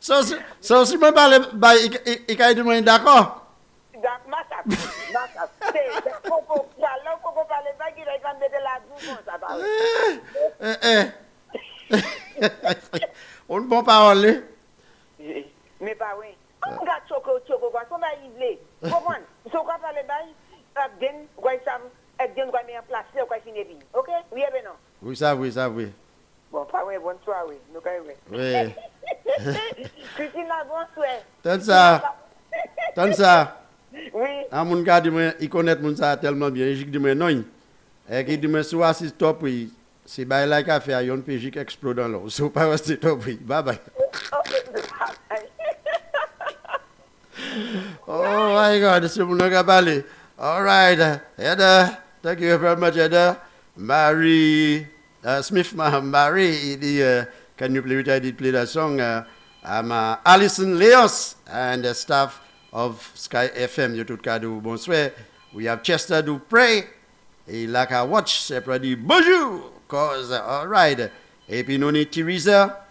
Si mwen pale, I ka di mwen d'accord? Massacre. C'est Coco, là, Coco parle pas qu'il va mettre la boue comme ça, parle. On bon parole. Mais pas oui. On regarde Choco, quoi, son bail il est. Comprends? Choco parle bail, Abden, quoi, ça, Abden, quoi, mettre en place, quoi, finir bien. OK? Oui, ben non. Oui. Bon, pas oui, bonne soirée, nous, quand même. Oui. Christine, bon soir. Tan ça. Oui. A moun ka di mwen, I connaît moun ça tellement bien, jik di mwen non. Et ki di mwen sou assist top oui, si bay la ka fe a yon pe jik explode dans l'eau. So pas rester top oui. Bye bye. Oh my God, c'est mon ka parler. All right. Heather, thank you very much, Heather. Mary Smith, Mary, can you play that song? I'm Alison Leos and the staff of Sky FM. You tout cadeau, bonsoir. We have Chester do pray. Et like I watch, c'est produit bonjour. Cause, all right. Et puis nous Teresa,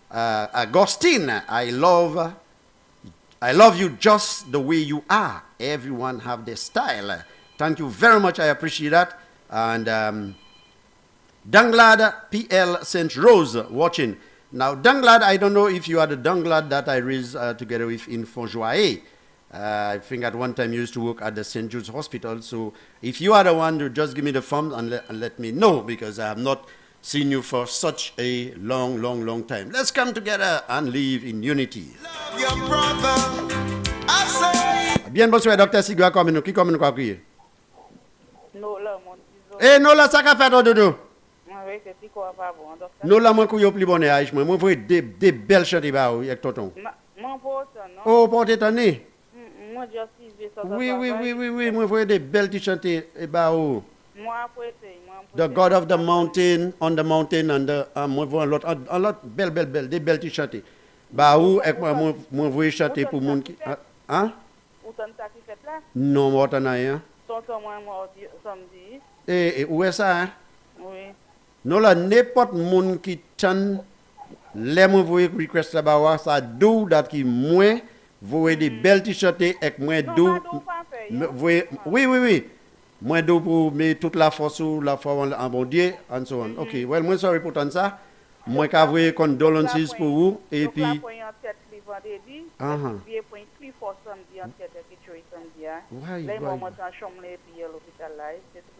Agostine, I love you just the way you are. Everyone have their style. Thank you very much. I appreciate that. And Danglad PL St. Rose watching. Now, Danglad, I don't know if you are the Danglad that I raised together with in Fonjoie. I think at one time you used to work at the St. Jude's Hospital. So if you are the one, to just give me the form and let me know, because I have not seen you for such a long time. Let's come together and live in unity. Love your brother, I say. Bien, bonsoir, Dr. Sigua, qui comme quoi crier? Non, là, mon Dieu. Eh, non, là, ça qu'a fait, dodo. Oui, c'est si quoi pas bon, docteur. Non, là, moi, qui plus bon âge, moi, vois des belles chantiers, avec tonton. Mon pote, non? Oh, portez ton nez. Moi, je suis ça. Oui, moi, vois des belles chantiers, oh. Moi, après, The God of the mountain, on the mountain, and the, moi, vois un lot, belle, des belles chantiers. Où, avec moi, vois chanter pour moun qui, hein? Où t'en as qui fait là? Non, moi, t'en as rien. Tonton, moi, samedi. Et où est ça, hein? Oui. Non, là, n'importe moun qui t'en, les moi, voyez request là-bas, ça d'où, dat qui, moi, voyez des belles t-shirts, avec moi, d'où, oui. Moi, d'où pour mettre toute la force ou la foi en bon Dieu, and so on. Ok, well, moi, sorry pour tant ça. Moi, qu'à vous condolences pour vous, et puis.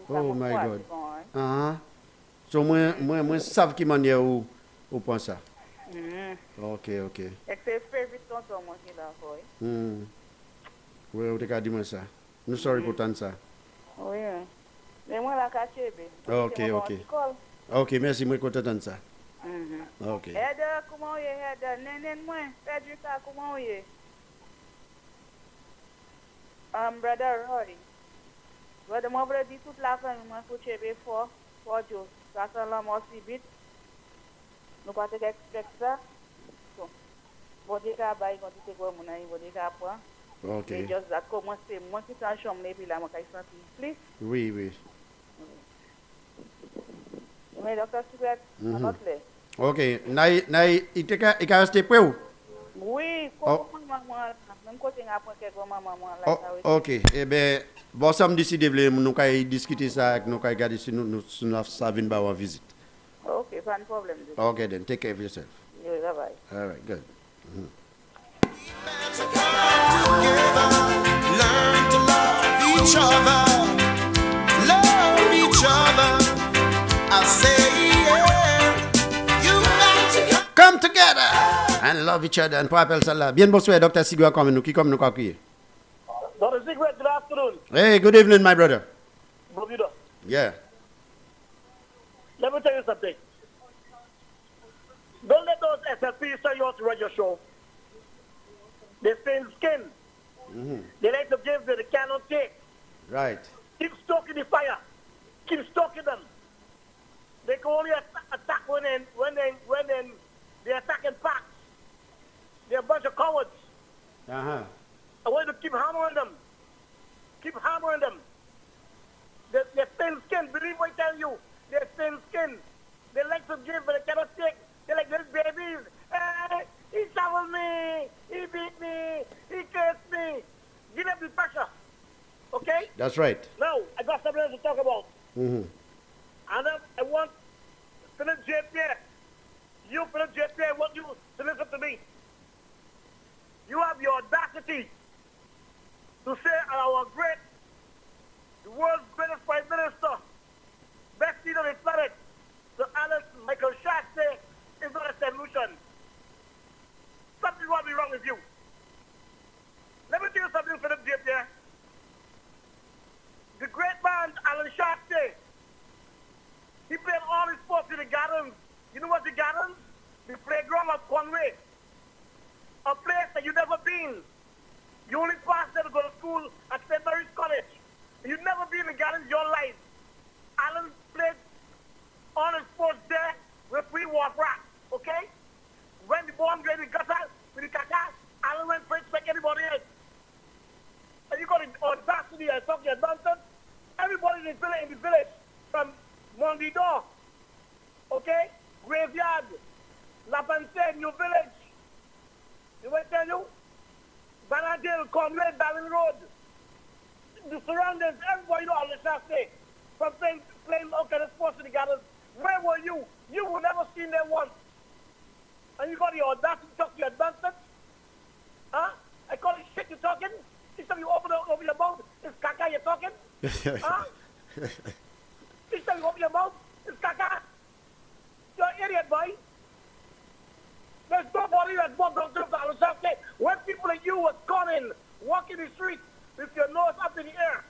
Oh my God. So, moi, savent qui manière où pense ça. Ok. C'est favorite tonton, moi, qui l'a fait. Oui, vous avez dit moi ça. Nous sorry pour tant ça. Oui. Mais moi, la caché, Ok, merci, moi, content de ça. Ok. Heather, comment est Heather? Néné, moi, Federica, comment est? Brother Roy. Brother, moi, je dis toute la famille, moi, faut checker fort, Joe. Ça, c'est l'homme aussi vite. Nous pas expecter ça. Bon, Dieu, qu'à bailler, quand tu sais quoi, mon ami, bon, Dieu, qu'à prendre. Ok. Et juste à commencer, moi qui suis en chambre, et puis là, moi, je suis plus. Oui. Mais docteur Secret, on note là. Ok, il a resté près où? Oui, comment maman, même côté après quelques maman là. Ok, eh bien, bon, ça me décide de nous discuter ça avec nous, regarder si nous ça vient en visite. Ok, pas de problème. Ok, then take care of yourself. Yeah, bye. All right, good. Learn to love each other. I say, you got to come together and love each other. And pour appeler ça là. Bien bonsoir, Dr. Sigua, comme nous, quoi crier. Dr. Sigua, good afternoon. Hey, good evening, my brother. Bermuda. Yeah. Let me tell you something. Don't let those SLP say you want to run your show. They thin skin. They like to give that they cannot take. Right. Keep stoking the fire. Keep stoking them. They can only attack when they're attacking packs. They're a bunch of cowards. I want you to keep hammering them. Keep hammering them. They're thin skin. Believe what I tell you. They're thin skin. They like to give, but they cannot take. They're like little babies. Hey, That's right. Now, I got something else to talk about. Mm-hmm. And I want Philip J. Pierre. You, Philip J. Pierre, I want you to listen to me. You have the audacity to say the world's greatest Prime Minister, best leader on the planet, the Alex Michael Shasta, is not a solution. Something will be wrong with you. Let me tell you something, Philip J. Pierre. The great man, Alan Shasta, he played all his sports in the gardens. You know what the gardens? The playground of Conway. A place that you've never been. You only passed there to go to school at St. Mary's College. You've never been in the gardens your life. Alan played all his sports there with free water, okay? When the ball went in the gutter with the caca, Alan went for it like anybody else. And you got the audacity and talking nonsense. Everybody in the village, from Mondidor, okay, Graveyard, Lapanse, New Village, you want to tell you? Banadale, Conway, Darling Road, the surroundings, everybody know all the stuff there. From playing all kind of sports in the gardens. Where were you? You were never seen there once. And you got the audacity to talk to your nonsense? Huh? I call it shit you're talking? Each time you open your mouth, it's caca you're talking? Huh? Each time you open your mouth, it's caca. You're an idiot, boy. There's nobody that's more doctors than Alan. When people like you was conning, walking the street with your nose up in the air,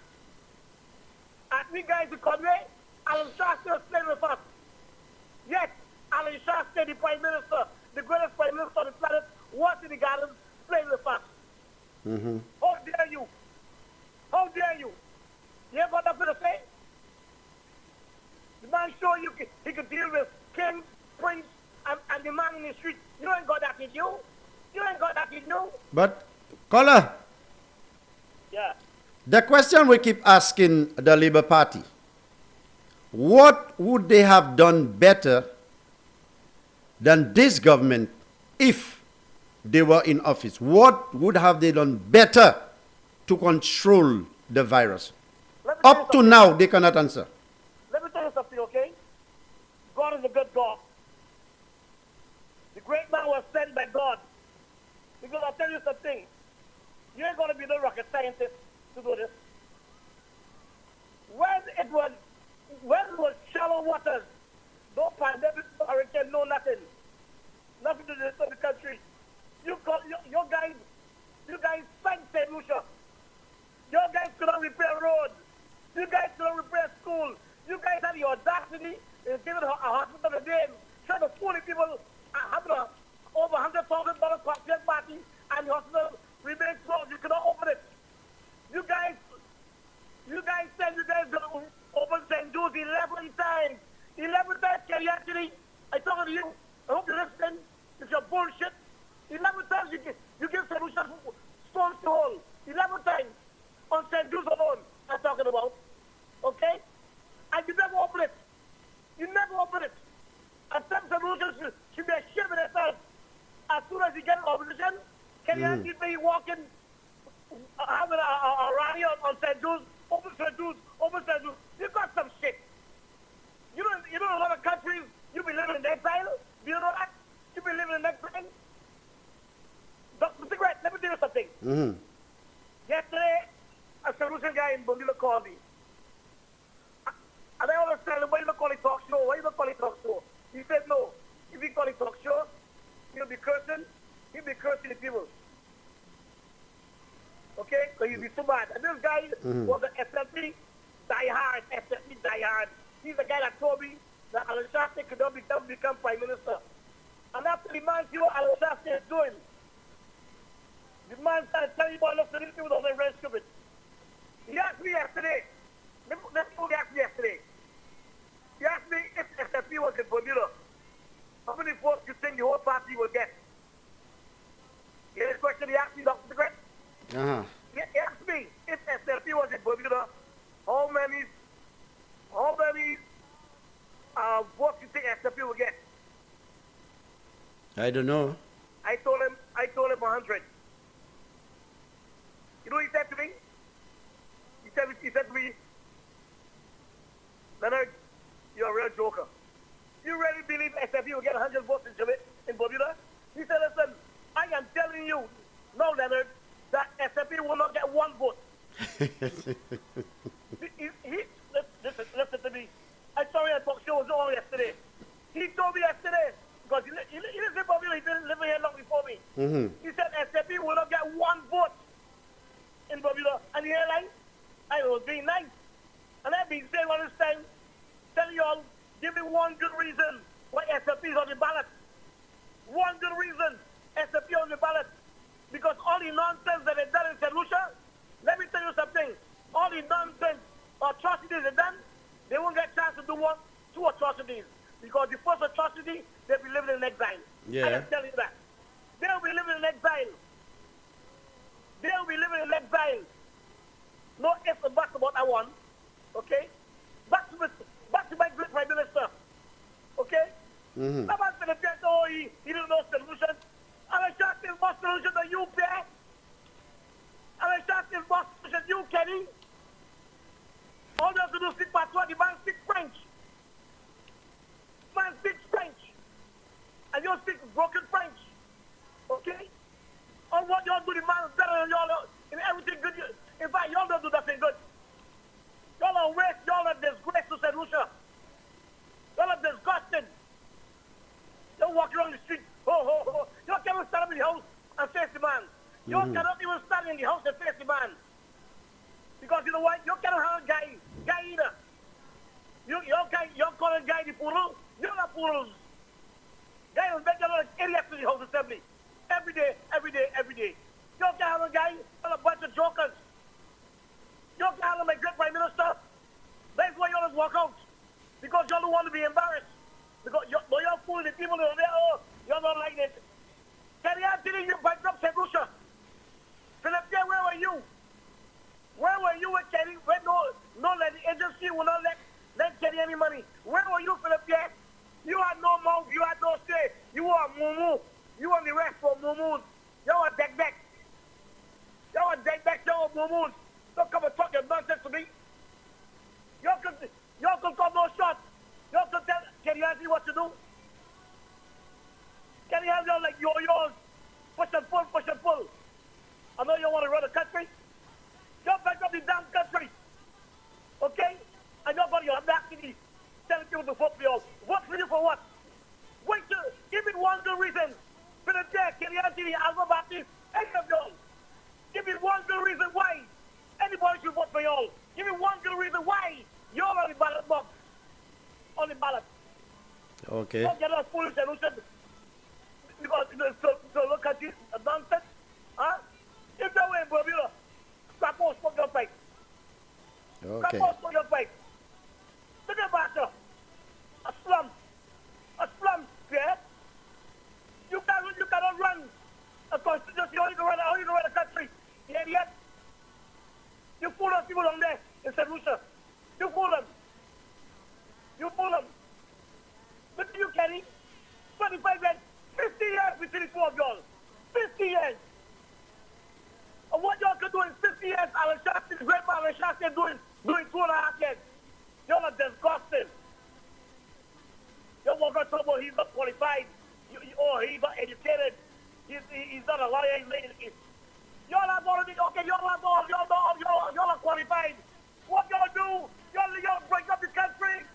and we guys in Conway, Alan Shasta was playing with us. Yet, Alan Shasta, the Prime Minister, the greatest Prime Minister on the planet, was in the gardens playing with us. Mm-hmm. How dare you? How dare you? You ain't got nothing to say? The man showed you he could deal with king, prince, and the man in the street. You ain't got that in you. You ain't got that in you. But, caller, Yeah. the question we keep asking the Labour Party, what would they have done better than this government if they were in office? What would have they done better to control the virus? Let me tell you Up to something. now, they cannot answer. Let me tell you something, okay? God is a good God. The great man was sent by God. Because I'll tell you something. You ain't going to be no rocket scientist to do this. When it was shallow waters, no pandemic, no hurricane, no nothing. Nothing to disturb the country. You guys sank St. Lucia. Your guys couldn't repair roads. You guys couldn't repair schools. You guys had the audacity in giving a hospital a name, trying to fool the people, having over $100,000 cocktail party, and the hospital remains closed. You cannot open it. You guys said you guys going to open St. Jude's 11 times. 11 times, Kelly, actually. I'm talking to you. I hope you're listening. It's your bullshit. 11 times you give solutions stones to hold. 11 times on St. Jude's alone, I'm talking about. Okay? And you never open it. You never open it. And some solutions should be ashamed of themselves. As soon as you get an opposition, can you actually be walking, having a rally on St. Jude's, open St. Jude's, open St. Jude's? You got some shit. You know a lot of countries, you be living in exile. Do you know that? You be living in exile. Dr. Cigarette, let me tell you something. Mm-hmm. Yesterday, a solution guy in Bonilla called me. And I always tell him, why you don't call it talk show? Why you don't call it talk show? He said, no. If you call it talk show, he'll be cursing the people. Okay? So you'll be too bad. And this guy was an SLP diehard. He's the guy that told me that Alan Shasta could not become Prime Minister. And after the man see what Alan Shasta is doing, the man started telling you, boy, look, these people don't very stupid. He asked me yesterday, let's see what he asked me yesterday. He asked me if SFP was in Bermuda, how many votes do you think the whole party will get? You hear this question he asked me, Dr. Grant? Uh-huh. He asked me if SFP was in Bermuda, how many votes do you think SFP will get? I don't know. I told him 100. You know what he said to me? He he said to me, Leonard, you're a real joker. You really believe SFP will get 100 votes in Bermuda? He said, listen, I am telling you, no, Leonard, that SFP will not get one vote. Listen to me. I saw him at talk show on yesterday. He told me yesterday, because he lives in Bermuda, he didn't live here long before me. Mm-hmm. He said SFP will not get one vote in Bermuda. And here I was being nice. And I've been saying all this time, telling y'all, give me one good reason why SFP is on the ballot. One good reason SFP on the ballot. Because all the nonsense that they've done in St. Lucia, let me tell you something. All the nonsense atrocities they've done, they won't get a chance to do two atrocities. Because the first atrocity, they'll be living in exile. Yeah. I am telling you that. They'll be living in exile. They'll be living in exile. No ifs and buts about that one. Okay? Back to my great Prime Minister. Okay? Mm-hmm. That man's going to get, oh, he didn't know solution. And I shot his more solution than you, Pierre. And I shot his more solution than you, Kenny. All you have to do is speak patois. The man speaks French. Man speaks French. And you speak broken French. Okay? On what y'all do, the man is better than y'all in everything good. In fact, y'all don't do nothing good. Y'all are waste. Y'all are disgrace to St. Lucia. Y'all are disgusting. Y'all walk around the street. Y'all can't even stand up in the house and face the man. Y'all cannot even stand in the house and face the man. Because you know what? You cannot have a guy either. You're calling guy the poodle. You're not poodles. Guy will make a lot of idiots in the House Assembly. Every day. You can't have a guy and a bunch of jokers. You can't have a great Prime Minister. That's why y'all just walk out. Because y'all don't want to be embarrassed. Because y'all fooling the people over there. Oh, y'all not like it. Can you tell you bankrupt St. Lucia? Philip, where were you? Where were you with Kenny? When no agency will not let Kenny any money. Where were you, Philip? You had no mouth. You had no say. You were a moo. You were the rest for moo. You were deck. You were deck. You were moo. Don't come and talk your nonsense to me. You could come no shot. You could tell Kenny Anthony what to do. Kenny Anthony like yours. Push and pull. I know you want to run the country. You're back up the damn country. Okay? And you're going to your audacity telling people to vote for you. Vote for you for what? Wait till, give me one good reason. For the day, Kenny Anthony, Alva Baptist, any of y'all. Give me one good reason why anybody should vote for y'all. Give me one good reason why y'all on the ballot box. On the ballot. Okay. Don't get us foolish and listen. Because so look at this nonsense. Huh? If they were in Bermuda, Crapo smoke your pipe. Okay. Crapo smoke your pipe. Look at Bata. A slum, yeah? You cannot run a constituency, only to run a country. You idiot. You fool those people down there in St. Lucia. You fool them. Look at you, Kenny. 25 years, 50 years between the two of y'all. 50 years. And what y'all could do in 50 years, Alan Shastin, great man Alan Shastin doing 2.5 years. Y'all are disgusting. Y'all walk on trouble, he's not qualified. He's not educated. He's not a lawyer. Y'all are going to be, okay, y'all are qualified. What y'all do? Y'all break up the country.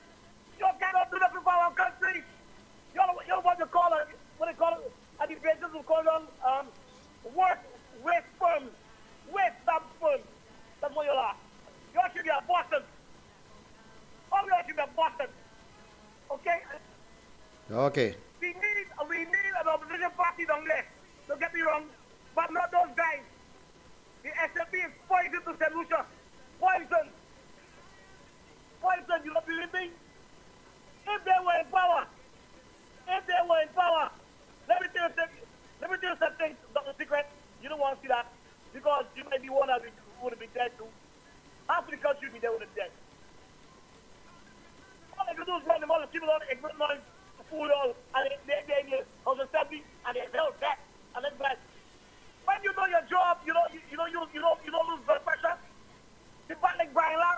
Y'all cannot do nothing for our country. Y'all want to call it, what they call it, at the basis will call them waste firms. Waste dump firms. That's what y'all are. Y'all should be a Boston. All y'all should be a Boston. Okay? Okay. We need an opposition party down there. Don't get me wrong. But not those guys. The SFP is poison to St. Lucia. Poison, you don't believe me? If they were in power, let me tell you something, Dr. Secret. You don't want to see that because you might be one of them who would have been dead too. Half of the country would be there with a dead. All they can do is run them all, the people all ignorant noise, fool all, and they're in the House Assembly, and they're held back, and that's bad. When you know your job, you don't lose blood pressure. You fight like Brian Lara.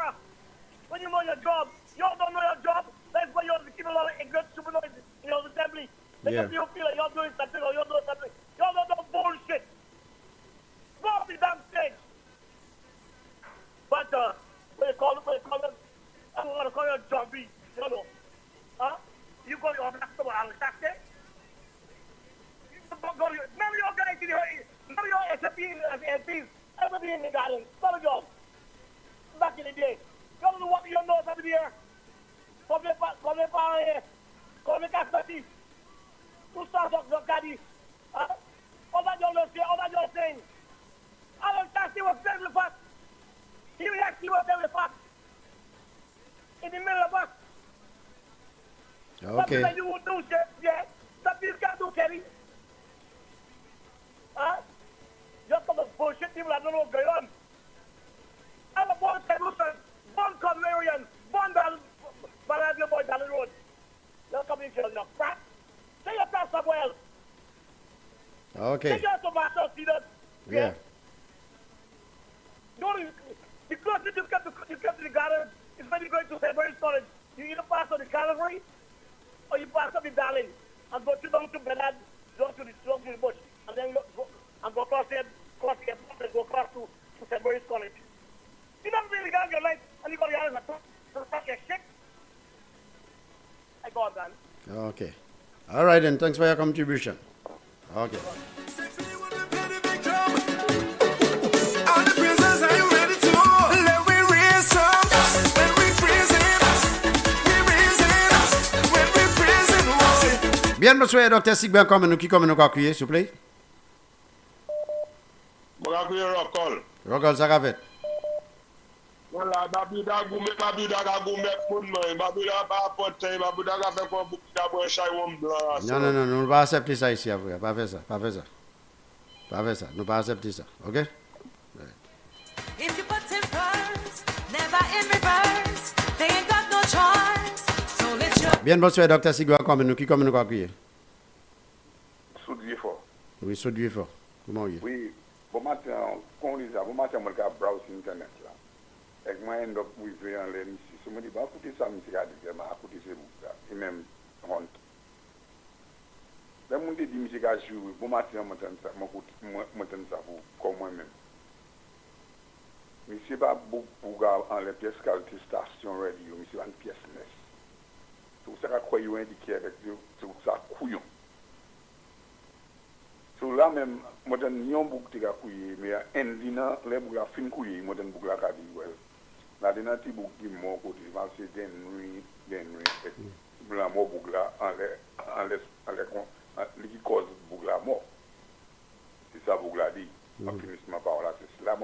know your job. You don't know your job. That's why you keep a lot of ignorant, stupid noise in your assembly. They Yeah. just you feel like you're doing something or you're doing something. Y'all don't know bullshit. Go off the damn stage. But when you call them, I'm going to call you a zombie. You know. Huh? You go to your black store on Saturday. None of your guys in here, none of your SFPs and MPs ever been in the garden. None of y'all. Back in the day. You don't know what you know over there. Come here, Castati. Tout ça, donc, Gadi. All that you're saying. I don't trust you with the fact. He reacts to the fact. In the middle of us. Okay. Something that you would do, shit, yeah. Something you can't do, Kelly. Just some of bullshit people that don't know what's going on. I'm a born solution, born Comlarian, born Baladio Boy down the road. You're coming to your crap. Say your crap somewhere else. Okay. Take your tomato, see that? Yeah. The closest you come to the garden is when you go to February storage. You either pass on the Calvary or you pass on the Darling and go down to Bernard, down to the bush, and then go across the airport and go across to February College. You don't really got your life and you got your hands to start your shit. I got that. Okay. All right, then. Thanks for your contribution. Okay. Bien, monsieur, docteur Sigben, comme nous qui comme nous crier, s'il vous plaît. Rockall, ça va fait. Voilà, Babida Goumet, Babida pas porté, Babida a fait quoi, Babida chai blanc. Non, nous ne pas accepter ça ici, après. Pas faire ça. Nous pas accepter ça, ok? If you put in first, never in reverse, they ain't got no choice. So let you. Bien, monsieur, docteur Sigben, comme nous qui comme nous crier. Soudie fort. Oui, soudie fort. Comment est? Oui, bon matin, quand on dit ça, bon matin, on va browse internet là. Et moi, end up with un lien ici. Si je me dis, bah, écoutez ça, je vais dire, bah, écoutez ce book là. Et même, honte. Là, je me dis, je vais jouer, bon matin, je m'entends ça pour moi-même. Mais c'est pas beaucoup pour en les pièces qualité station radio, mais c'est une pièce nest. Tout ça, quoi, il indiqué avec tout ça, couillon. So là même, moi je n'ai pas beaucoup de couilles, mais un dîner, les boucles fin couilles, moi je n'ai pas beaucoup de couilles. Là, dans les boucles qui m'ont côté, c'est des nuits, blanc mort boucles en les qui cause boucles mort. C'est ça boucles dit. En finissant par là, c'est là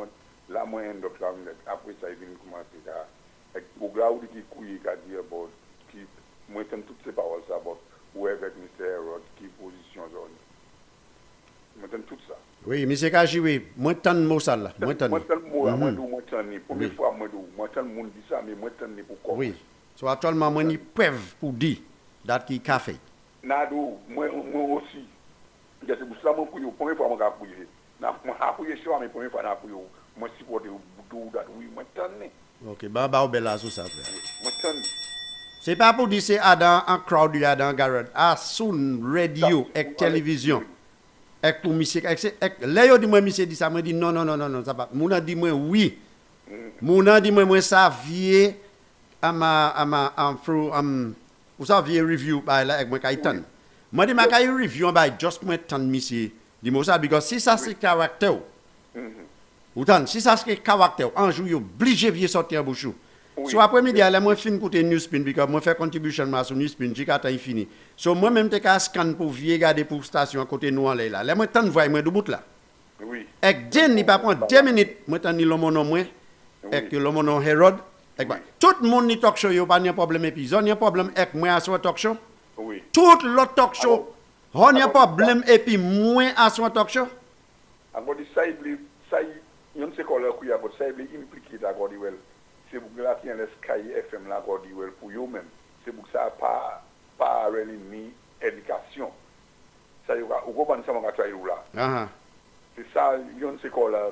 moi end up là, après ça il vient commencer à boucles qui couilles qui dit about qui moi j'aime toutes ces paroles ça about où avec Mr. Herod qui position zone. Moi tout ça. Oui, monsieur Kaji, oui. Moi, tant de mots ça là. Moi, tant de mots. Première fois, moi, tant de monde dit ça, mais moi, tant de pour quoi. Oui. So, actuellement, moi, ni preuve pour dire dat qui café. Nado, moi aussi. C'est pour ça que moi, première fois, moi, j'ai moi, appuyé sur mais première fois, moi, supporte tout dat, oui, moi, tant de. Ok, bah, au bel sur ça, frère. Moi, tant de. C'est pas pour dire c'est Adam en crowd, Adam Garrett. À son radio et télévision. Et pour monsieur, là, yo dit moi, monsieur dit ça, moi dit non, ça pas. Mouna dit moi oui. Mouna dit moi ça vient vous savez review by là avec moi Kaitan. Moi dit ma kay review by just moi tan monsieur. Dit moi ça because si ça c'est caractère. Outan, si ça c'est caractère, un jour yo obligé vieux sortir bouchou. So après-midi, là, moi, fin côté Newspin, parce que moi, fais contribution sur Newspin, j'ai qu'à fini. So, moi-même, je suis scan pour regarder pour station à côté nous, là. Là, moi, je t'en vois, moi, de bout là. Oui. Et dès qu'il pas prendre 2 minutes, moi, je t'en dis le mon nom, et que le mon nom Herod. Tout le monde qui talk show, il n'y a pas de problème, et puis, il y a un problème avec moi à son talk show. Oui. Tout l'autre talk show, il n'y a pas de problème, et puis, moi à son talk show. Alors, ça, il y a un second là, ça impliqué d'accord, c'est pour là qui est le Sky FM là pour eux-mêmes. C'est pour ça pas really ni éducation. Ça y va, on comprend ça mon gars là. C'est ça, il y a un second là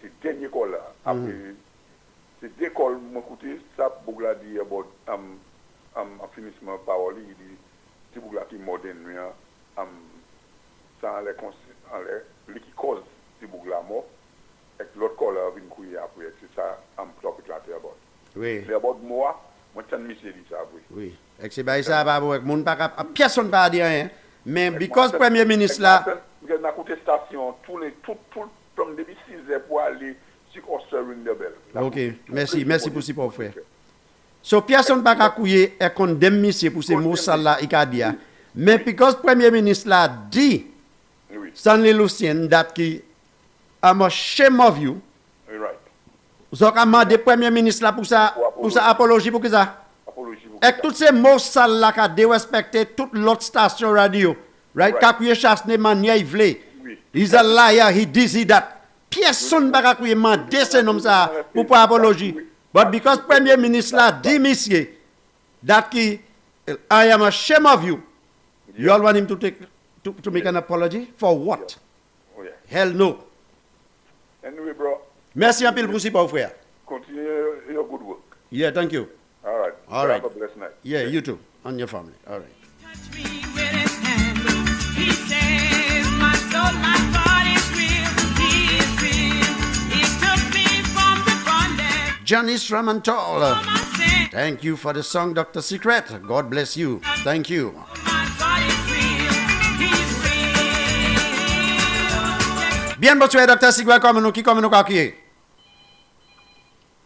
c'est dernier call là après c'est d'école mon côté ça bougla dit about finissement parole il dit c'est bougla qui moderne ça les qui cause c'est bougla mort et l'autre colère vient couiller après c'est ça topic là about oui c'est about moi tiens monsieur dit ça oui et c'est pas ça pas monde pas personne pas dire rien mais because premier ministre là dans la contestation tout comme depuis 6 heures pour aller sur Ring de Bell. OK, merci pour ce pour frère. So personne pas couiller et condamne monsieur pour ces mots ça là il a dit. Mais because premier ministre là dit Stanley Lucien that qui I'm ashamed of you. Right. So comment de premier ministre là pour ça apologie pour que ça. Et tous ces mots ça là qu'a dérespecté toute l'autre station radio. Right? Qu'a couiller chasse de manière il veut. He's a liar, he this, he that. Personne ne peut pas demander comme ça pour pas apologie. But because Premier Ministre là dit monsieur that I am ashamed of you, you all want him to make an apology for what? Oh, yeah. Hell no. Anyway, bro. Merci un peu pour ce frère. Continue your good work. Yeah, thank you. All right. All right. Have a blessed night. Yeah, you too. And your family. All right. Touch me with his hand. He says, my soul, my God is real. He is real. He took me from the bondage Janice Ramantol. of my sin. Thank you for the song, Dr. Secret. God bless you. Thank you. My God is real. He's real. Bien, bonsoir, Dr. Secret. Comment nous qui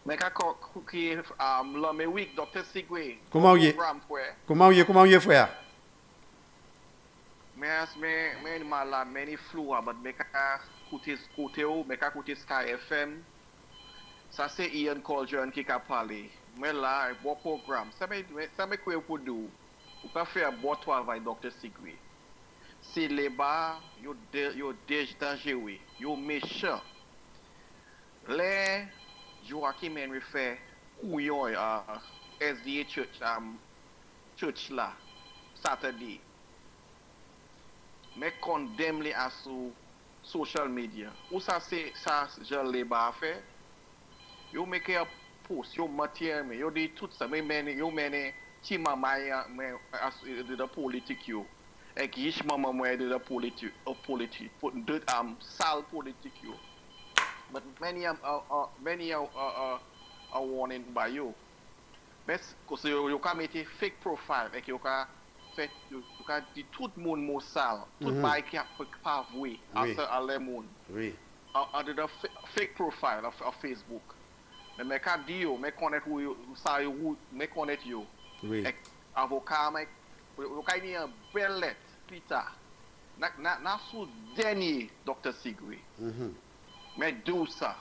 Mais quand qui l'homme week Dr. Sigwe. Comment y est? Comment y est, frère? Mais malade, mais flou, but mais côté ou, mais côté Sky FM. Ça c'est Ian Coljohn qui a parlé. Mais là, un bon programme. Ça me quoi pour nous. Ou pas faire un bon travail, Dr. Sigwe. Si les bas, yo dangereux, yo méchant. Les Joachim Henry fait couillon SDA church là Saturday. Mais condamne les à sur social media. Ou ça c'est ça je l'ai pas fait. Yo make a post, yo matière mais yo dit tout ça mais yo mène ti maman de politique yo. Et qui je maman moi de politique de sale politique yo. But many are warning by you. Mais parce que you can make a fake profile, et you can fait you can dit tout le monde mot sale, tout bail qui a pas vrai, à le monde. Oui. Under the fake profile of Facebook. Mais quand dit yo, mais connaître où ça yo, mais connaître yo. Oui. Avocat mais you can ni un belle lettre plus tard. Na sous dernier Dr. Sigwe. Mais d'où ça?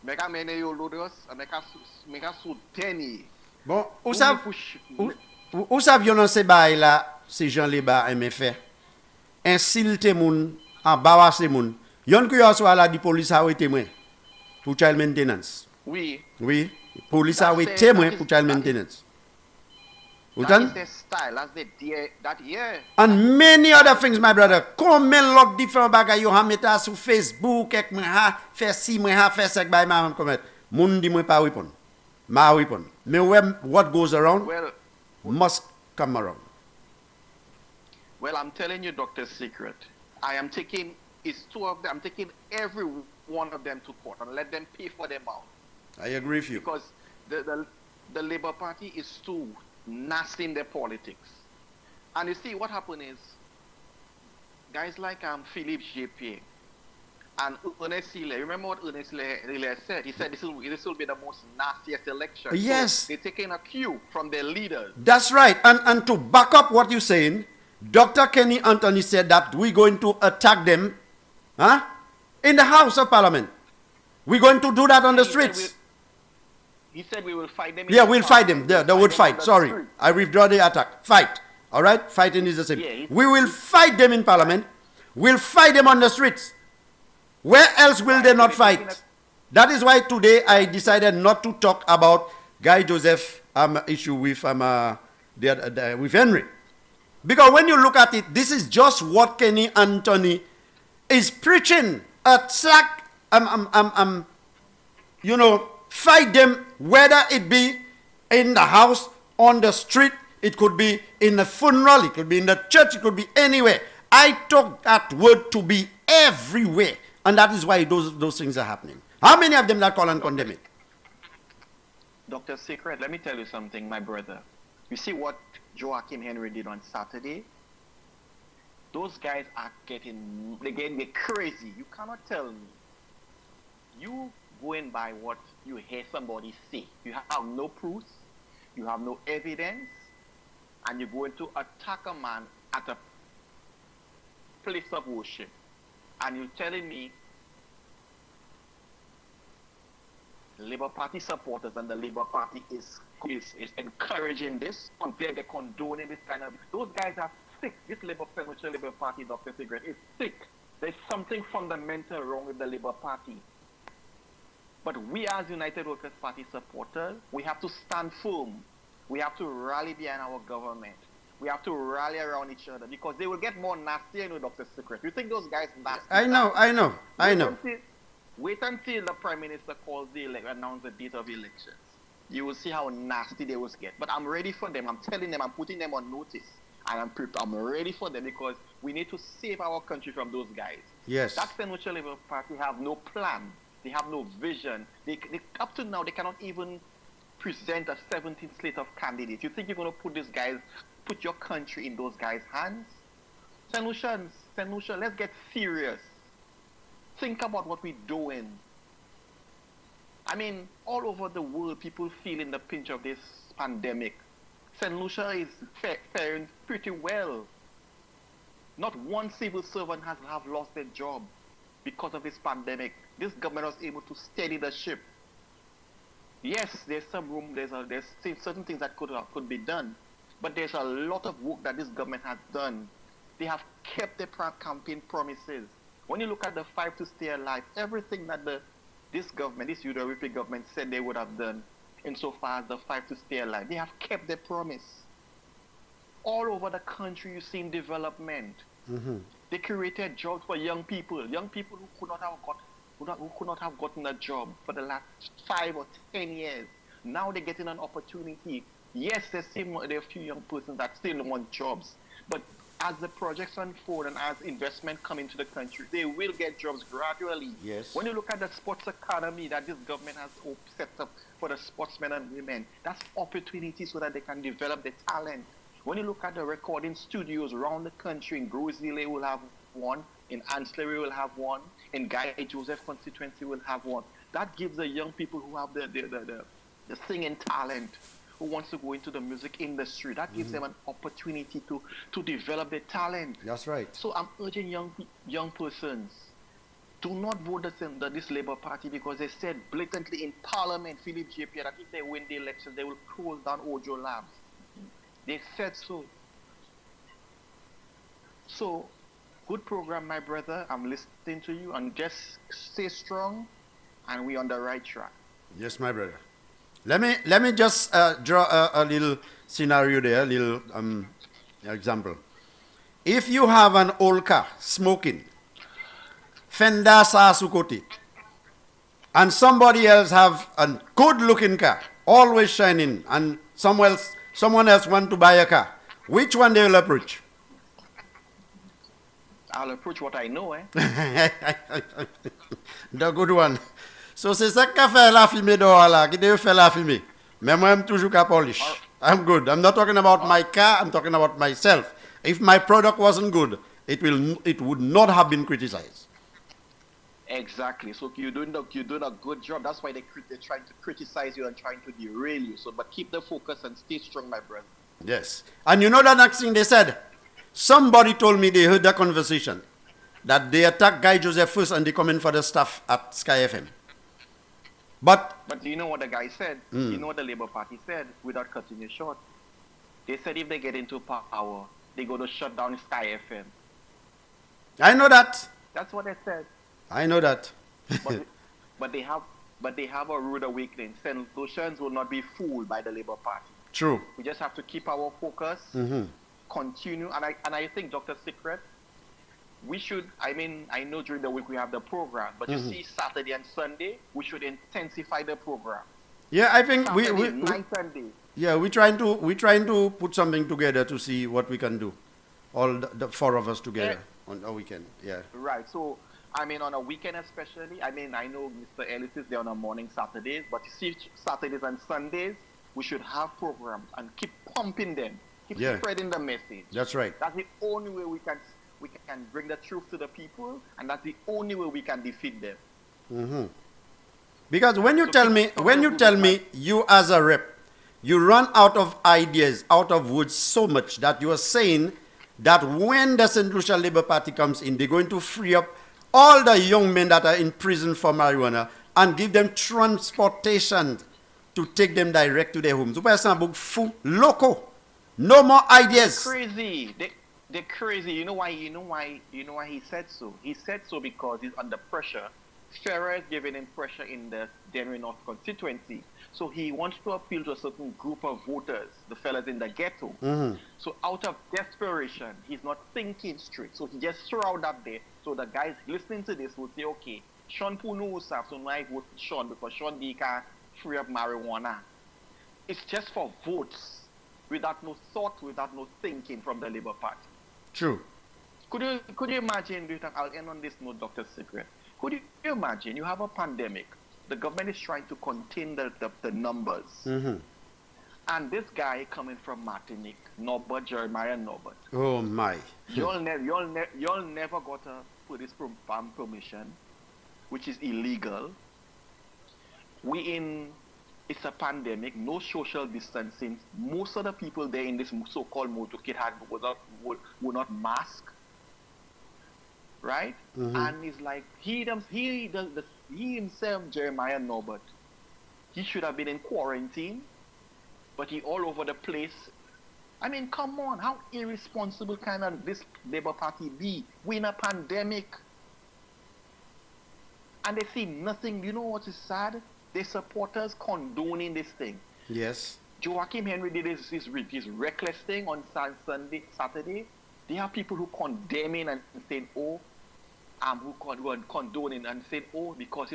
Mais quand yo l'audos, mais quand sous dernier. Bon, où ça violence ces bail là, ces gens les bas aiment faire. Insulter moun, embarrasser moun. Yon que yo soit là di police a été témoin pour child maintenance. Oui. Oui, police a été témoin pour child maintenance. That is their style, that's that yeah. And many other things, my brother. Combien lot different bagay yo ha meta sur Facebook, ek mwen ha, fait si mwen ha, fait sek bay ma commet. Moun di mwen pa répondre. Ma répondre. Mais what goes around must come around. Well, I'm telling you, Dr. Secret. I am taking, it's two of them, I'm taking every one of them to court and let them pay for them out. I agree with you. Because the Labour Party is too nasty in their politics. And you see, what happened is, guys like Philippe JP and Ernest Sile, remember what Ernest Sile said? He said this will be the most nastiest election. Yes. So they're taking a cue from their leaders. That's right. And to back up what you're saying, Dr. Kenny Anthony said that we're going to attack them in the House of Parliament. We're going to do that on the streets. He said we will fight them. Yeah, we'll fight them. They would fight. Sorry. I withdraw the attack. Fight. All right? Fighting is the same. Yeah, we will fight them in Parliament. We'll fight them on the streets. Where else will they not fight? That is why today I decided not to talk about Guy Joseph issue with Henry. Because when you look at it, this is just what Kenny Anthony is preaching. Attack, Fight them, whether it be in the house, on the street, it could be in a funeral, it could be in the church, it could be anywhere. I took that word to be everywhere. And that is why those things are happening. How many of them that call and condemn it? Dr. Secret, let me tell you something, my brother. You see what Joachim Henry did on Saturday? Those guys are getting crazy. You cannot tell me. You going by what you hear somebody say. You have no proof, you have no evidence, and you're going to attack a man at a place of worship. And you're telling me Labour Party supporters and the Labour Party is encouraging this, they're condoning this kind of. Those guys are sick. This Labour Party, Dr. Sigrid, is sick. There's something fundamental wrong with the Labour Party. But we as United Workers Party supporters, we have to stand firm. We have to rally behind our government. We have to rally around each other because they will get more nasty, Dr. Secret. You think those guys nasty? I know. Wait until the Prime Minister calls announce the date of elections. You will see how nasty they will get. But I'm ready for them. I'm telling them, I'm putting them on notice. And I'm ready for them because we need to save our country from those guys. Yes. That Senatorial Labour Party have no plan. They have no vision. They up to now, they cannot even present a 17th slate of candidates. You think you're going to put your country in those guys' hands? St. Lucia, let's get serious. Think about what we're doing. I mean, all over the world, people feeling the pinch of this pandemic. St. Lucia is faring pretty well. Not one civil servant has lost their job because of this pandemic. This government was able to steady the ship. Yes, there's some room, there's certain things that could be done, but there's a lot of work that this government has done. They have kept their campaign promises. When you look at the 5 to stay alive, everything that this UWP government said they would have done insofar as the 5 to stay alive, they have kept their promise. All over the country, you've seen development. Mm-hmm. They created jobs for young people who could not have gotten a job for the last 5 or 10 years. Now they're getting an opportunity. Yes, there are a few young persons that still want jobs, but as the projects unfold and as investment come into the country, they will get jobs gradually. Yes. When you look at the sports academy that this government has set up for the sportsmen and women, that's opportunity so that they can develop their talent. When you look at the recording studios around the country, in Grosville will have one, in Ancillary will have one, in Guy Joseph constituency will have one. That gives the young people who have the singing talent, who wants to go into the music industry, that gives them an opportunity to develop their talent. That's right. So I'm urging young persons, do not vote this Labour Party because they said blatantly in Parliament, Philip J.P., that if they win the election, they will close down Ojo Labs. They said so. So, good program, my brother. I'm listening to you, and just stay strong, and we're on the right track. Yes, my brother. Let me just draw a little scenario there, a little example. If you have an old car smoking, fender sasukoti, and somebody else have a good-looking car, always shining, and someone else want to buy a car, which one they will approach? I'll approach what I know, The good one. So c'est ça qu'a fait la fumée dehors là, qui fait la fumée. Mais moi, I'm toujours qu'à polish. I'm good. I'm not talking about my car, I'm talking about myself. If my product wasn't good, it would not have been criticized. Exactly. So you're doing a good job. That's why they're trying to criticize you and trying to derail you. So, but keep the focus and stay strong, my brother. Yes. And you know the next thing they said? Somebody told me they heard that conversation, that they attacked Guy Joseph first and they come in for the staff at Sky FM. But you know what the guy said? You know what the Labour Party said, without cutting it short? They said if they get into power, they're going to shut down Sky FM. I know that. That's what they said. I know that. but they have a rude awakening. St. Lucians will not be fooled by the Labour Party. True. We just have to keep our focus, continue, and I think, Dr. Secret, we should, I mean, I know during the week we have the program, but you see Saturday and Sunday, we should intensify the program. Yeah, I think Saturday, night and day. yeah, we're trying to put something together to see what we can do. All the four of us together on a weekend. Yeah. Right. So, I mean, on a weekend especially, I mean, I know Mr. Ellis is there on a morning Saturdays, but you see Saturdays and Sundays, we should have programs and keep pumping them, keep spreading the message. That's right. That's the only way we can bring the truth to the people, and that's the only way we can defeat them. Mm-hmm. Because when you tell me you as a rep, you run out of ideas, out of words so much that you are saying that when the St. Lucia Labour Party comes in, they're going to free up all the young men that are in prison for marijuana and give them transportation to take them direct to their homes. Loco. No more ideas. They're crazy. They're crazy. You know why he said so? He said so because he's under pressure. Ferrer is giving him pressure in the Denver North constituency. So he wants to appeal to a certain group of voters, the fellas in the ghetto. So out of desperation, he's not thinking straight. So he just throw out that there. So the guys listening to this will say, okay, Sean Punu Usaf, so now I vote Sean because Sean D can free up marijuana. It's just for votes, without no thought, without no thinking from the Labour Party. True. Could you imagine, I'll end on this note, Dr. Secret. Could you imagine you have a pandemic, the government is trying to contain the numbers, and this guy coming from Martinique, Jeremiah Norbert. Oh my. Y'all never got a police permission, which is illegal. It's a pandemic, no social distancing. Most of the people there in this so-called motorcade were not masked. Right? And it's like he himself, Jeremiah Norbert, he should have been in quarantine, but he all over the place. I mean, come on, how irresponsible can this Labour Party be? We're in a pandemic. And they see nothing. You know what is sad? Their supporters condoning this thing. Yes. Joachim Henry did his reckless thing on Saturday. There are people who condemning and saying, oh, who are condoning and saying, oh, because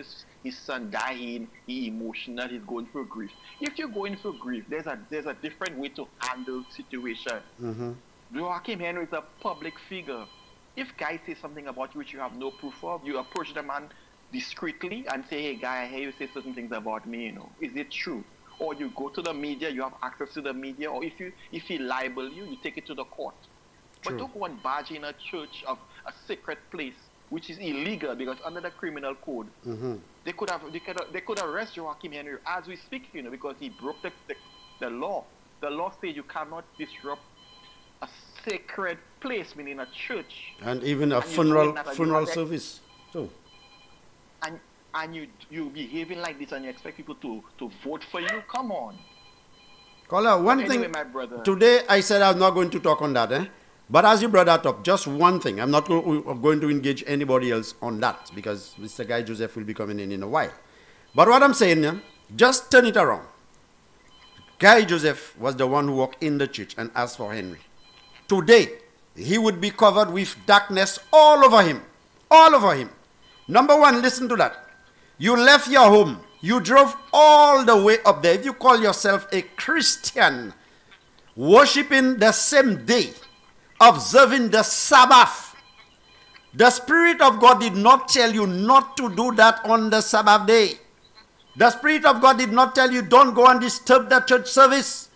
his son died, he emotional, he's going through grief. If you're going through grief, there's a different way to handle situation. Joachim Henry is a public figure. If guys say something about you which you have no proof of, you approach the man discreetly and say, hey guy, I hear you say certain things about me, is it true? Or you go to the media, you have access to the media, or if he libel you take it to the court. True. But don't go and barge in a church of a secret place, which is illegal because under the criminal code, they could arrest Joachim Henry as we speak, because he broke the law. The law says you cannot disrupt a sacred place, meaning a church, and even a funeral service too. And you behaving like this, and you expect people to vote for you? Come on. Caller, one thing. My brother. Today I said I'm not going to talk on that, But as you brought that up, just one thing. I'm not going to engage anybody else on that because Mr. Guy Joseph will be coming in a while. But what I'm saying, just turn it around. Guy Joseph was the one who walked in the church and asked for Henry. Today, he would be covered with darkness all over him. All over him. Number one, listen to that. You left your home. You drove all the way up there. If you call yourself a Christian, worshiping the same day, observing the Sabbath, the Spirit of God did not tell you not to do that on the Sabbath day. The Spirit of God did not tell you don't go and disturb the church service.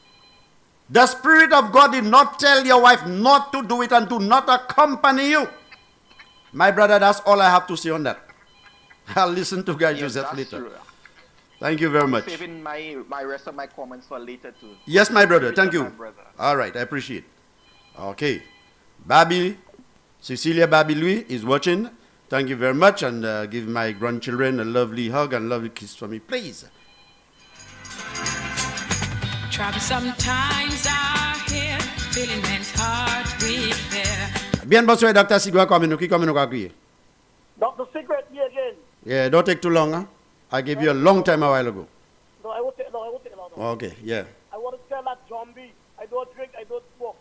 The Spirit of God did not tell your wife not to do it and to not accompany you. My brother, that's all I have to say on that. I'll listen to Guy Joseph later. True. Thank you very much. I'm saving my rest of my comments for later too. Yes, my brother. Thank you. All right, I appreciate it. Okay. Cecilia Babi Louis is watching. Thank you very much, and give my grandchildren a lovely hug and lovely kiss for me, please. Troublesome times are here, feeling men's heart weak there. Bien, bonsoir, Dr. Sigwa, coming. Dr. Secret, me again. Yeah, don't take too long, huh? I gave you a long time a while ago. No, I won't take long. Okay, yeah. I want to tell that zombie, I don't drink, I don't smoke.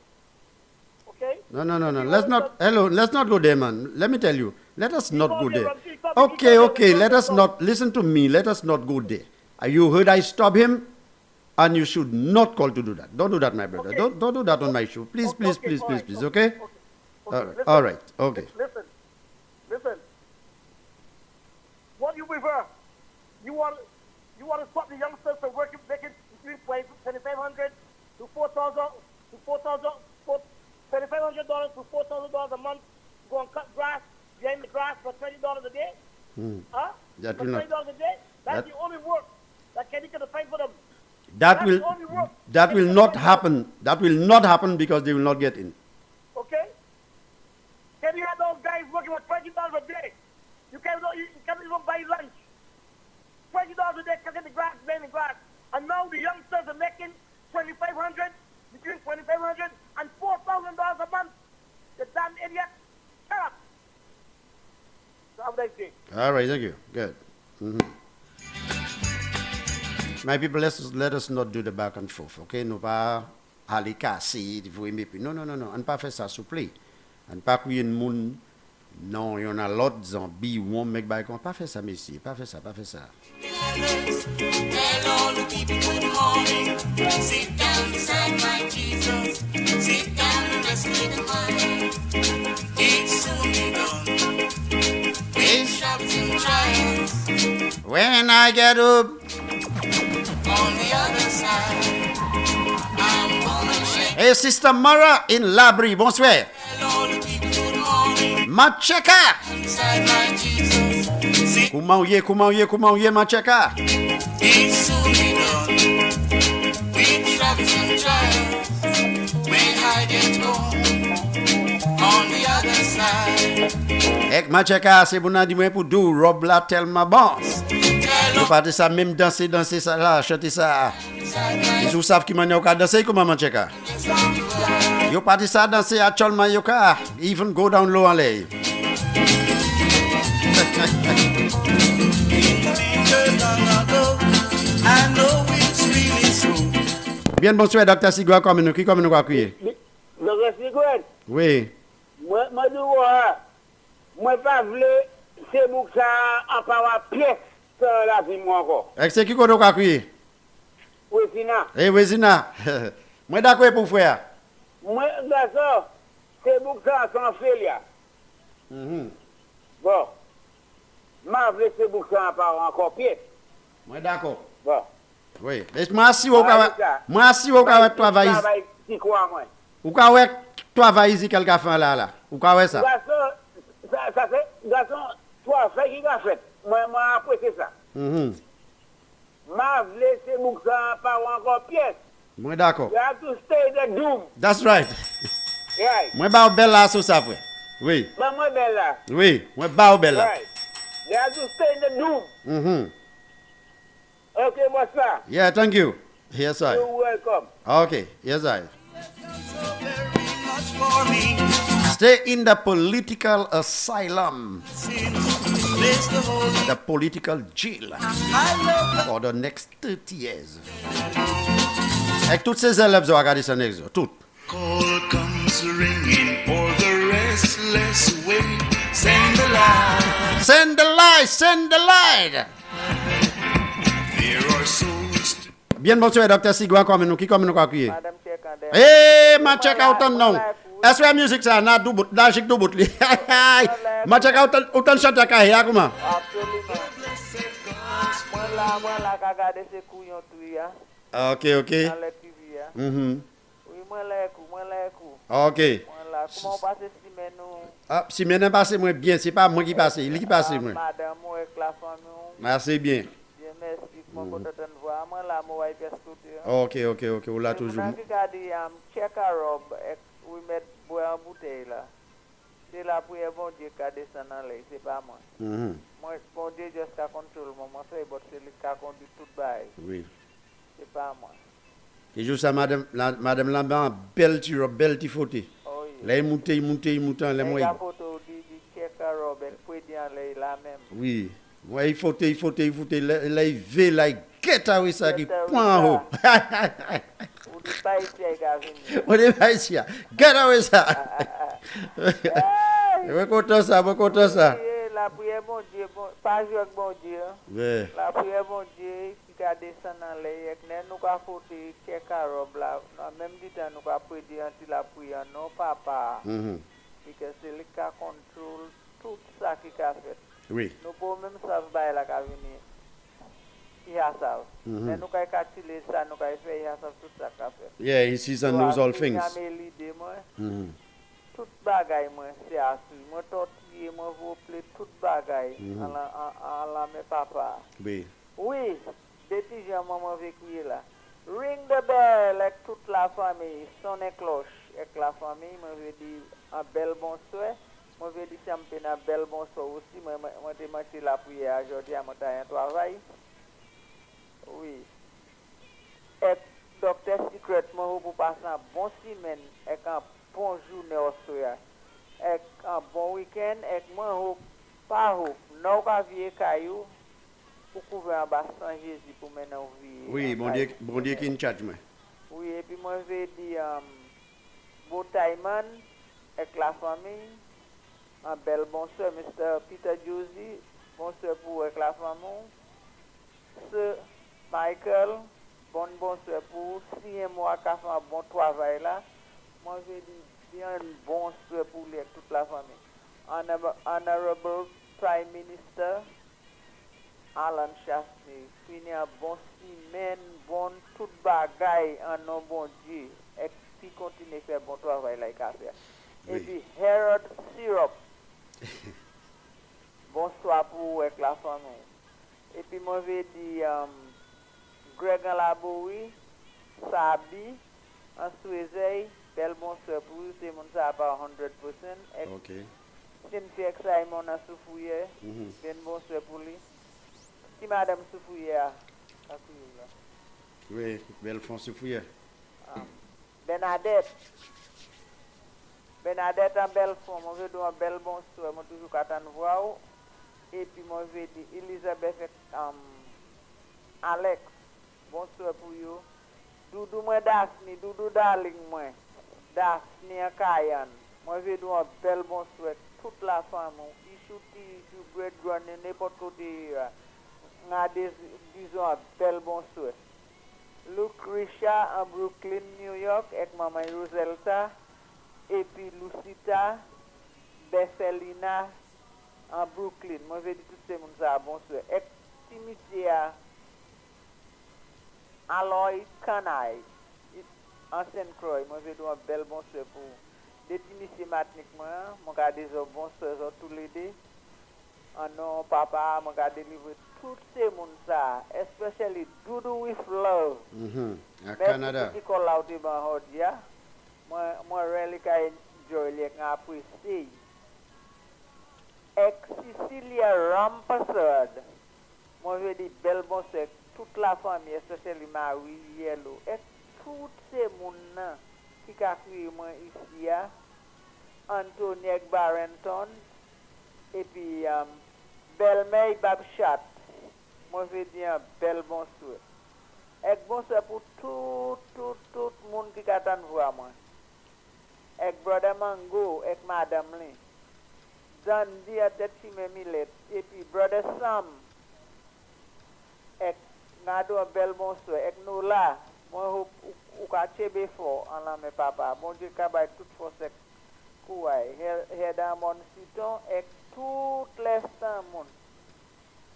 Okay? No, no, no, no. You Let's not. understand? Hello. Let's not go there, man. Let me tell you. Let us not told go me, there. Ram, he told me, Okay, he told me, okay. he Let us told me. not listen to me. Let us not go there. You heard I stop him, and you should not call to do that. Don't do that, my brother. Okay. Don't do that on my show. Please, Okay, please, okay, please, all please, right, please. okay, Okay. okay. All right. Okay. Listen. What do you prefer? You want to stop the youngsters from working, making between $2,500 to $4,000 to $2,500 to $4,000 a month. Go and cut grass behind the grass for $20 a day. Huh? That For will $20 not. a day. That's that- the only work that Kenny can find for them. That That's will. the only work That Kenny will can not find for them. happen. That will not happen because they will not get in. Okay? Can you have those guys working for $20 a day? You can't even buy lunch. $20 a day cutting the grass, laying grass. And now the youngsters are making $2,500, between $2,500 and $4,000 a month. The damn idiot. Shut up. So have a nice day. All right. Thank you. Good. My people, let us not do the back and forth. Okay? Nous pas aller casser, vous aimez plus. Non, non, non, non. On ne pas faire ça, s'il vous plaît. On ne pas couiller le monde. Non, il y en a l'autre zombie ou on make by pas faire ça, messieurs. Pas faire ça, pas faire ça. Tell all the people good morning. Sit down beside my Jesus. Sit down and rest with the mind. It's soon be done. With shouts and trials. When I get up. On the other side, I'm gonna shake. Hey, Sister Mara in Labri. Bonsoir. Tell all the people good morning. Macheka. Beside my Jesus. Sit Comment ou ye, Macheka? It's soon be done. With troubles and trials. When I get home, on the other side, Ek Macheka, c'est bon, dit moi pour dou, robe la tellement bon. tell Vous partez ça, même danser ça là, chanter ça. Vous savez qui m'a pas danser comment Macheka? Yo partez ça danser actuellement yo ka, even go down low en l'air. I know it's really true. Bien bonsoir, Dr. Sigwa, qui comme nous accueillir. Le Sigouette, Oui. moi, moi, pas voulu, c'est pour ça, en parlant pièce, dans la vie, moi encore. C'est qui qu'on nous accueillir? Oui, Sina. Eh, oui, Zina. Moi d'accord pour frère. Moi, d'accord, c'est pour ça, sans fait, là. Bon. Ma voulu, c'est pour ça, en parlant encore pièce. Moi d'accord. Bon. Oui. Et moi si au cas travail. C'est quoi, moi? Ou ka ouais travail ici quelqu'un fait là. Ou ka ouais ça. Garçon, ça fait, garçon, toi, fait qui a fait? Moi, apprécié ça. Ma voulu, c'est pour ça, en parlant encore pièce. Moi d'accord. You have to stay the doom. That's right. Right. Moi ba belle là sur ça frère. Oui. But moi, Bella. Oui, moi ba belle là. Right. You have to stay in the doom. Okay, what's that? Yeah, thank you. Yes I. You're welcome. Okay, yes I. So very much for me. Stay in the political asylum, Bless the holy. the political jail I love for the next 30 years. Avec toutes ces élèves, vous regardez ça next, tout. call comes ringing for the restless way. Send the light. Send the light, send the light. There are souls. Bien bonsoir, Dr. Sigwa, qui comme nous accueillir. Madame Chekande. Eh, ma check out non. Est-ce que music ça na du bout, da chic du bout li. Ma check out autant chanter ka ya comment? Absolument. Moi là, qu'a gardé ses couillons tout ya. OK. Dans les TV ya. Mhm. Oui, moi là, coup. OK. Moi là, comment on passe si mais nous. Ah, si maintenant passé moi bien, c'est pas moi qui passe, il qui passe moi. Madame, moi avec la famille. Merci bien. Dieu merci, moi pour te voir. Moi là, moi pièce tout. OK, on l'a toujours. On a regardé check a robe, oui mettre boire en bouteille là. C'est la prière bon Dieu qui a descendu dans l'air, c'est pas moi. Moi, bon Dieu juste qu'à contrôle moi, c'est lui qui a conduit tout bail. Oui. C'est pas moi. Et juste ça madame Lamban belle ti photo. Oh Là il monte les La moi. photo du check a robe, puis dans l'air là même. Oui. Moi il faut là il veut là il get away ça qui Get away point haut. pas ici avec venir. On est pas ici. Get away ça. Hey! Je suis content ça, je suis content ça. Oui, la prière, bon Dieu, bon, pas jouer avec bon Dieu. Oui. La prière, bon Dieu, qui a descendu dans les nous avons foutu quelques robes là. En même temps, nous avons prédit anti la prière, non, papa. Mhm. Parce que c'est lui qui contrôle tout ça qui a fait. Oui. Nous pouvons même savoir là qui venir. Il y a ça. Mais nous avons calculé ça, nous avons fait tout ça qui a fait. Yeah, he sees and knows all things. Mhm. Tout bagay moi c'est assis moi tortiller moi voler tout bagay à la mes papa Oui. oui depuis j'ai maman vécu là ring the bell avec toute la famille sonner cloche avec la famille moi veut dire un bel bonsoir moi veut dire champagne un bel bonsoir aussi moi te la prière aujourd'hui à mon travail oui et docteur secret moi pour passer un bon semaine avec un bon journée au soir et un bon week-end et moi pas non pas vieux caillou pour couvrir un bassin Jésus pour mener vie Oui, bon Dieu qui in charge moi. oui et puis moi vais dire beau Taiman avec la famille un bel bonsoir Mr. Peter Josie bonsoir pour avec la famille Sir Michael bonsoir pour 6 mois qui a fait un bon travail là moi je dis bien un bon souhait pour toute la famille. Honorable Prime Minister Alan Shastri, fini un bon semaine, bon tout bagaille en nom bon Dieu, et puis continue à faire bon travail là qu'à faire. Et puis Harold Syrup, bonsoir pour avec la famille. Et puis moi je dis Greg Laboui, Sabi, en Suézey, bel bonsoir pour vous, c'est mon ça pas 100%. OK. Cynthia Simon a Soufouye, ben bonsoir pour lui. Si madame Soufouye a là. Oui, belle fond Soufouye. Bernadette en belle fond, moi je dois un bel bonsoir, moi toujours qu'à voir. Et puis moi je dis Elisabeth Alex, bonsoir pour vous. Doudou moi Daphne, Doudou darling moi. Daphne Kayan. Moi je dois un bel bonsoir toute la famille. Isouti, Great Grand, n'importe côté. Disons un bel bonsoir. Luke Richard en Brooklyn, New York, avec maman Roselta. Et puis Lucita, Bethelina en Brooklyn. Moi je dis tout ce monde ça bonsoir. Et Timitia Aloy Canaille. Ancienne Croix, moi je dois un bel bonsoir pour des Timitia Matnik, moi garde des bonsoir tous les deux. En nom papa, moi garde livrer tout ce monde ça, especially Doudou with Love. À Canada. Merci pour la moi really enjoy les apprécier. Ex Cecilia Rampassard. Moi je dis bel bonsoir toute la famille, especially Marie Yellow. Et tout ces monde qui a crié moi ici, Antoniek Barrington, et puis Belmay Babchat. Moi je dis un bel bonsoir. Et bonsoir pour tout le monde qui a voir moi. Et brother Mango, et madame Lee. Dandy à tête Millet, et puis brother Sam. Et Nado un bel bonsoir. Et nous là, moi ou ka chebe fort en la mes papa. Bon Dieu ka bay toute force kouay. Heda mon siton et toutes les monde.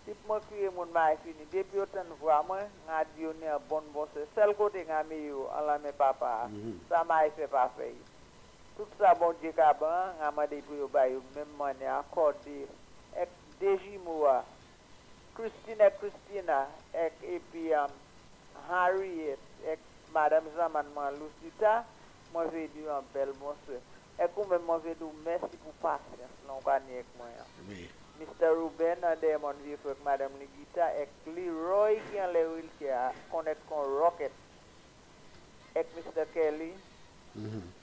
Si moi crier mon ma fini depuis autant voir moi nga donné un bon bonsoir. Seul côté nga mieux en la mes papa. Ça m'a fait pas fait. Tout ça bon Dieu ka ban nga m'a dit pour bay même monnaie accordé. Et Dejimoa Christina et puis Harriet et Madame Zamanman Lucita, moi je dis un bel bonsoir. Et comme même moi je dis merci pour patience, non pas avec moi. Oui. Mr. Ruben a des mon vie avec Madame Ligita et Leroy qui a le will qui a connecté con Rocket. Et Mr. Kelly,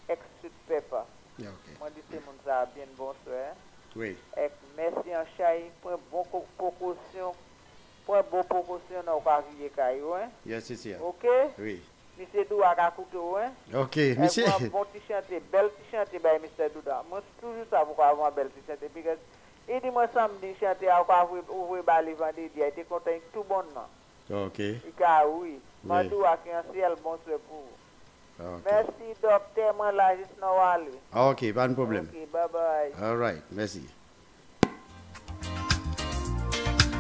et Sweet Pepper. OK. Moi dis c'est mon ça bien bonsoir. Oui. Et merci en chai pour bon précaution. Pour bon précaution dans le cahier caillou hein. Yes, it's here. OK? Oui. Monsieur Douda a coupé, hein? OK, Et monsieur. moi, bon petit chanté, belle petit chanté by Mr. Douda. Moi, toujours ça pour avoir belle petit chanté. Because, il dit moi samedi chanté, à quoi ouvrir bali vendredi, il était content tout bon, non? OK. Il a oui. Moi, Oui. Douda qui est un ciel bon souhait pour vous. OK. Merci, docteur, moi là, juste non aller. OK, pas de problème. Ok, bye bye. All right, merci.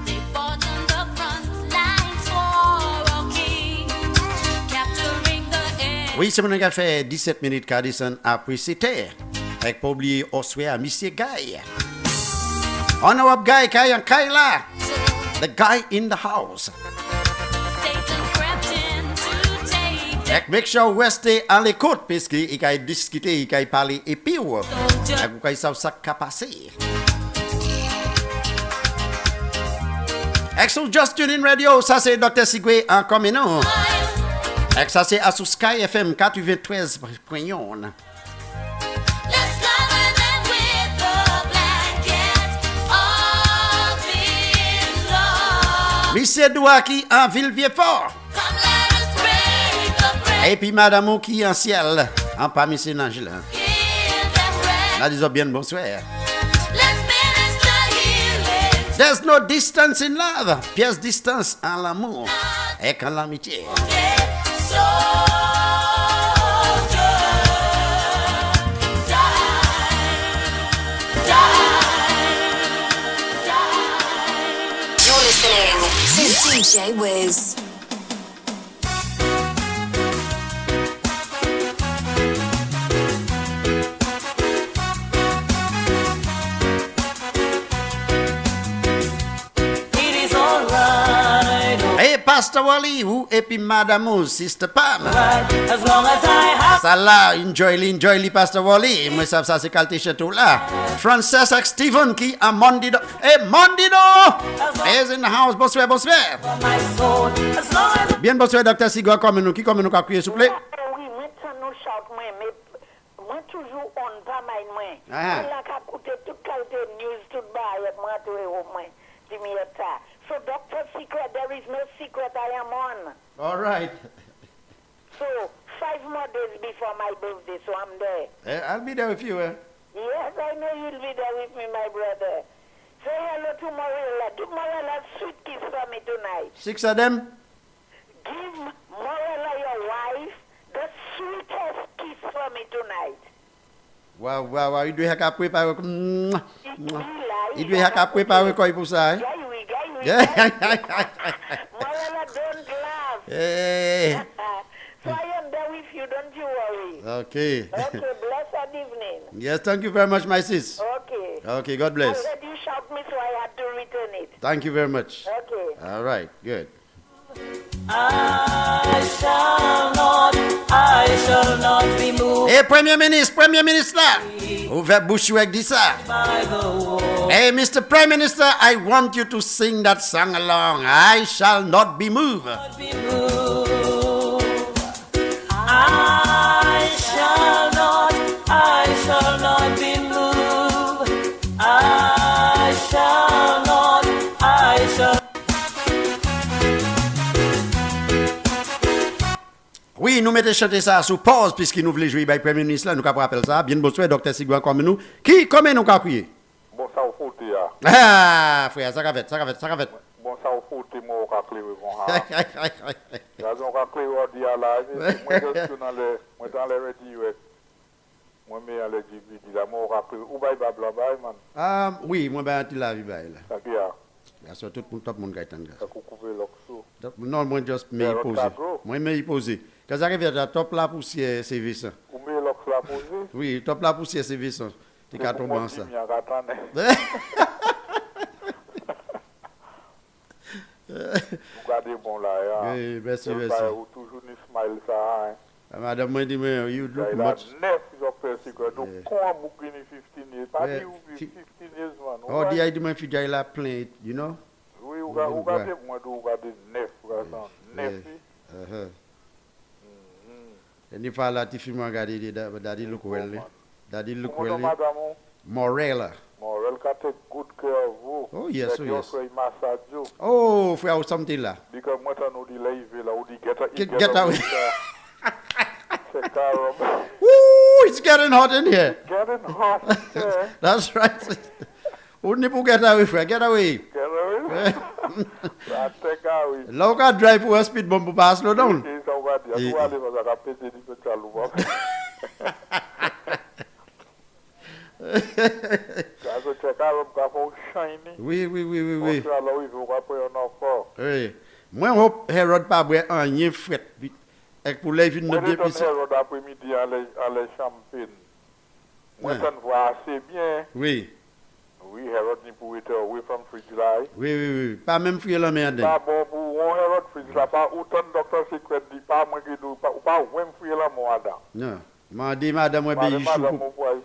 They fought on the front lines for a king, capturing the air. Oui, c'est mon gars fait 17 minutes Cadison après c'était. Avec pas oublier Oswea, Monsieur Guy. On a Guy, Guy là. The guy in the house. Satan crept in to take Ek make sure rester à l'écoute parce qu'il a discuté, il a parlé et puis vous savez ça qu'a passé. Excellent, just tune in radio, ça c'est Dr. Sigwe en commun. Et ça c'est à sous Sky FM 93.1. Let's cover them with the blanket of his love. Monsieur Douaki en Ville-Vieux-Fort. Come let us break the bread, Et puis Madame qui en ciel, en pas Monsieur Angela. give them rest. Là, disons bien bonsoir. Let's minister healing. There's no distance in love. Pièce distance en l'amour et en l'amitié. You're listening to DJ Wiz. Hey, Pastor Wally, ou et puis Madame ou Sister Pam. As long as I have Ça là, enjoy, Pastor Wally. Moi, ça c'est qualité chez tout là. Frances ak Stephen qui a Mondido. Hey, Mondido! Is in the house, bonsoir. my soul, as long as Bien, bonsoir, Dr. Sigwa, comme nous a crié, s'il vous plaît. Oui, moi, ça nous chante, mais moi, toujours on pas mal, moi. Ah. Moi, là, qu'à écouter toute qualité de news, toute bas, avec moi, tout et au moins. Dis-moi ça. So, Dr. Secret, there is no secret, I am on. All right. So, 5 more days before my birthday, so I'm there. I'll be there with you. Yes, I know you'll be there with me, my brother. Say hello to Morella. Give Morella a sweet kiss for me tonight. 6 of them. Give Morella, your wife, the sweetest kiss for me tonight. Wow. Il doit y préparer. Il doit y Gaï, préparer quoi pour ça, hein? Morella, don't laugh. Hey. So I am there with you, don't you worry. Okay. Okay, blessed evening. Yes, thank you very much, my sis. Okay. Okay, God bless. Already shout me, so I had to return it. Thank you very much. Okay. All right, good. I shall not be moved Hey, Premier Ministre là. Ouvert bouche avec dit ça. by the war. Hey, Mr. Prime Minister, I want you to sing that song along. I shall not be moved. Be moved. I shall not be moved. I shall. Oui, nous mettons chanter ça sous pause puisqu'il nous voulait jouer by Premier Ministre là, nous capable rappeler ça. Bien bonsoir, Dr. Sigouin comme nous. Qui comment nous capable crier? Bon, ça au foot, ya. Ah, frère, ça va fait. Bon, ça au foot, moi, au caclé, bon, ha. Raison caclé, on dit à la, moi, je suis dans les radio, moi, mais à les DVD, là, moi, au caclé, ou bail, babla, bail, man. Ah, oui, moi ben la vie bail là. Ça qui a, Bien sûr, tout le monde gagne ça coupe l'oxo. Non, moi juste me l'autre poser. cadre. Moi me poser. Quand j'arrive à top la poussière service. Ou mais l'oxo la posé. Oui, top la poussière service. Tu as tombé en ça. Regardez bon là, ya. Oui, merci. Ou toujours ni smile ça, hein. Madame me dit mais you look Il a much. 9 docteurs secret. Donc, comment vous gagnez 15 years? Pas Yeah. dit ou 15 years, man. Oh, the idea my figure il a plein, you know? Oui, regardez, moi, regardez 9, regardez 9. And if I like to film daddy look well. Daddy look well. Madame, Morella. Morel can take good care of you. Oh, yes, Like oh, yes. your massage you. Oh, frère, something là. Because moi, t'en dis live là, ou dit Get away. check out. Woo, it's getting hot in here. Getting hot here. That's right. Only people get away, friend. Get away. Get away. I take away. Local drive for a speed bump pass, slow down. Oui. Oui. Moi, je Herod pas boire un yen fret. Et pour les vignes de dépisser. Herod après-midi à les champagne. Moi, ça ne voit assez bien. Oui. Oui, Herod ni pour être away from Free July. Oui. Pas même free la merde. Pas bon pour un Herod Free July. Pas autant de docteur secret dit pas moi qui dois pas même free la moi là. Non. M'a dit madame moi paye chou.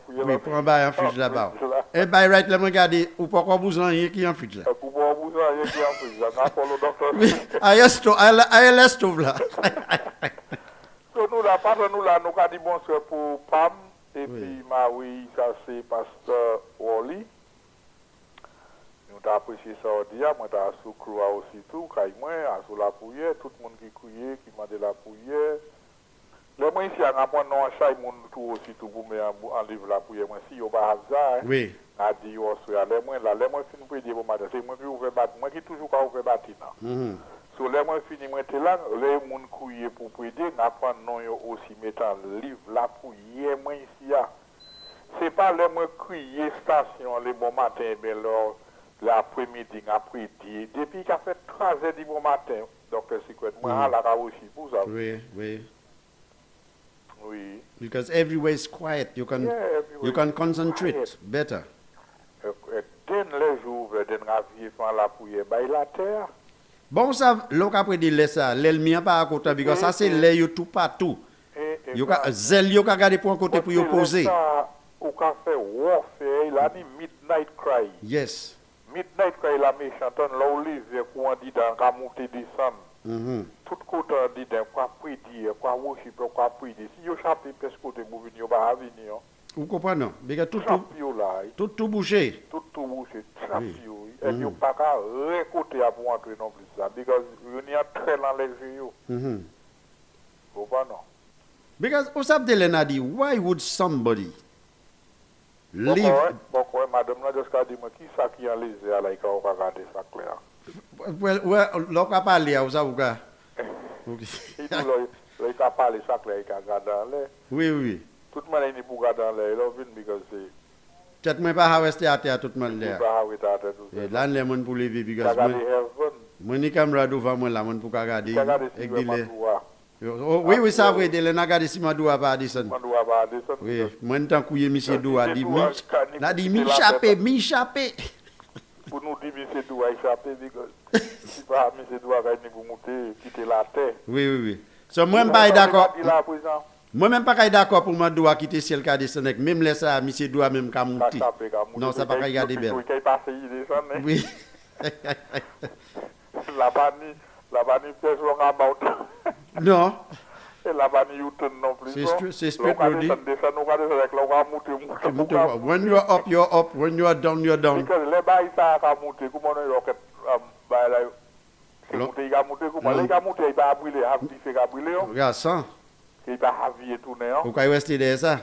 Oui, pour en bas en fridge là-bas. Et by right là me regarder ou pourquoi vous en rien qui en fridge là. Pourquoi vous en rien qui en fridge là. N'a pas le docteur. Oui, aïe stove là. So nous là pas nous là nous a dit bonsoir pour Pam et puis Marie ça c'est pasteur Wally. Nous t'apprécié ça dia moi t'as sous croix aussi tout caille moi à sous la poussière tout le monde qui couillait qui m'a de la poussière. Le moi ici à rapport non chaque monde tout aussi tout pour me en livre la poussière moi si yo pas ça. Oui. A dit yo soit les moi fin pour dire bon madame c'est moi qui ouvre battre moi qui toujours pas ouvre battre là. So les moi fini moi t'es là les monde couiller pour prier n'a pas non yo aussi mettant livre la poussière moi ici à c'est pas les moi crier station les bon matin ben l'après-midi après dit depuis qu'a fait 3h du bon matin docteur secret moi là ka aussi pour ça. Oui. Because everywhere is quiet, you can concentrate better. Den les jours den ravier fan la pouye bay la terre. Bon ça l'ok après dit laisse ça, l'el mien pas à côté because ça c'est l'air yo tout partout. Yo ka zel yo ka garder pour un côté pour yo poser. Ou ka fait warfare, il a dit midnight cry. Yes. Midnight cry la méchante là où les quoi dit dans ka monter descendre. Tout côté dit dans quoi prier, quoi worship, quoi prier. Si yo chapé presque côté pour venir pas venir. Vous comprenez? Parce que tout bouché. Tout bouché. Et puis pas qu'à récolter pour entrer non plus ça. Because you need très dans les yeux. Vous comprenez? Because Osab dit, why would somebody live? Pourquoi madame là juste dit moi qui ça qui en les yeux là il va regarder ça clair. Well, l'on va parler à ça ou quoi? Il va parler ça clair il va regarder. Oui. Tout le monde est pour regarder dans l'air, because c'est moi pas rester à terre tout le monde là. Là les monde pour lever because moi ni caméra devant moi là monde pour regarder avec les oui ça vrai de n'a regarder si ma doua pas descendre. Oui, moi tant couiller monsieur doua dit là dit m'échapper. Pour nous dire monsieur doua échapper because si pas monsieur doua va pour monter quitter la terre. Oui. So moi pas d'accord. Moi même pas d'accord pour moi doit quitter ciel ka descendre même laisse ça monsieur doit même ka monter. Non, ça pas regarder bien. Oui. La banni pièce long about. Non. Et la banni you turn non plus. C'est spiritually. When you are up, you're up. When you are down, you're down. Because les bails ça ka monter comment on rocket bail là. C'est monter il a monter comment il a monter il va brûler, a fait ka brûler. Regarde ça. Il va avier tourner. Pourquoi rester derrière ça?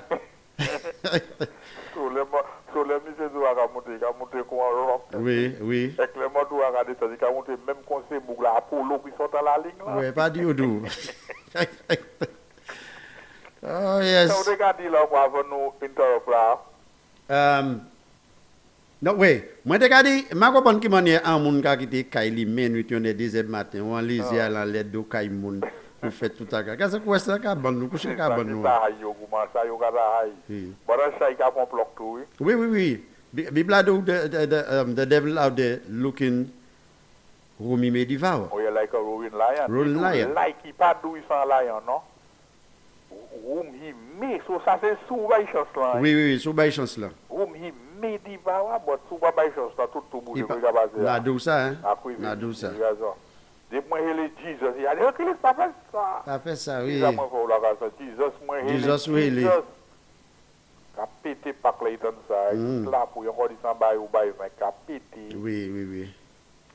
Sur les monsieur doit monter comme un rock. Oui. Et que le monde doit regarder ça, il va monter même conseil pour la Apollo qui sort dans la ligne là. Oui, pas du tout. Oh yes. Ça regarde là pour avoir nous interrompre là. Non, oui. Moi, je regarde, ma comprends qui manière un monde qui était Kaili minute on est 10h matin, on lise à la lettre de Kaili monde. Vous faites tout ça. Qu'est-ce que c'est ça bon nous coucher ka bon nous. Ça yo gada hay. Bara ça il a complot tout. Oui. Bible do the devil out there looking whom he may devour. Oh, you like a roaring lion. Roaring lion. Like he pas do sans lion, non? Whom he may, so ça c'est sous chance là. Oui, sous chance là. Whom he may devour, but sous chance là tout bouger pour gabazer. Na do ça hein. Na do ça. Depuis moi il Jesus, il a dit OK, ça fait ça. Ça fait ça oui. Jesus oui. Qu'a pété pas Clayton ça. Là pour encore dit sans bail ou bail mais qu'a pété. Oui.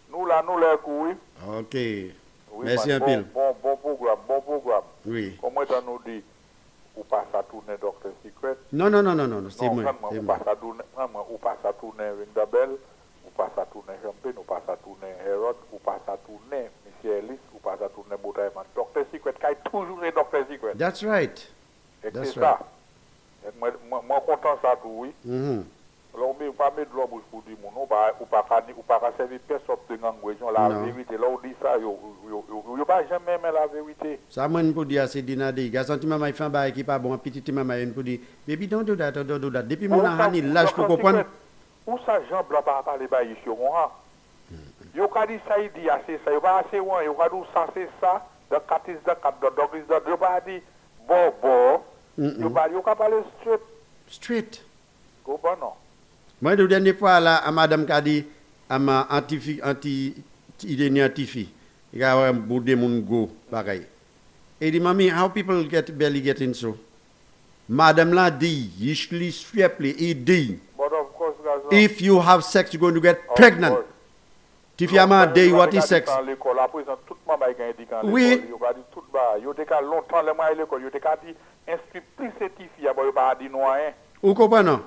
Nous les couilles. OK. Merci un peu. Bon programme. Oui. Comment ça nous dit ou pas à tourner Docteur Secret. Non, c'est Non, moi. vraiment, ou pas à tourner, vraiment, ou pas à tourner Windabel, ou pas à tourner Champagne, ou pas à tourner Herod, ou pas à tourner Monsieur Ellis, ou pas à tourner Boutaïman. Docteur Secret, qui a toujours un Docteur Secret. That's right. Et That's c'est right. ça. Et moi, content ça tout, oui. Mhm. Alors, on ne peut pas mettre de l'eau pour dire, ou pas servir personne de région, la Non. vérité. Là, on dit ça, il ne pas jamais aimer la vérité. Ça, moi, pour dire, c'est dinadé. Garçon, tu m'as fait un bail qui pas bon, petit maman, pour dire, baby, don't do that, don't do that. Depuis mon année, l'âge pour comprendre. Où ça, Jean Blanc pas parler bail sur moi? Yo ka dit ça, il dit assez ça, il va assez loin, il va dire ça, c'est ça, dans 4 is dans 4, dans 2 is dans 2, il va dire, bon, il va parler straight. Straight. Go bon, non. Moi, la dernière fois, là, à madame qui a dit, à ma anti-identifie, il y a un bout de mon go, pareil. Et il dit, Mami, how people barely get in so? Madame l'a dit, usually swiftly, he dit, But of course, guys, if you have sex, you're going to get pregnant. If you have a day, what is sex? L'école, après, tout le monde a dit quand Oui. l'école, il a dit tout bas, il a dit longtemps, le mois à l'école, il a dit, inscrit plus certifié, il a dit non, hein. Vous comprenez?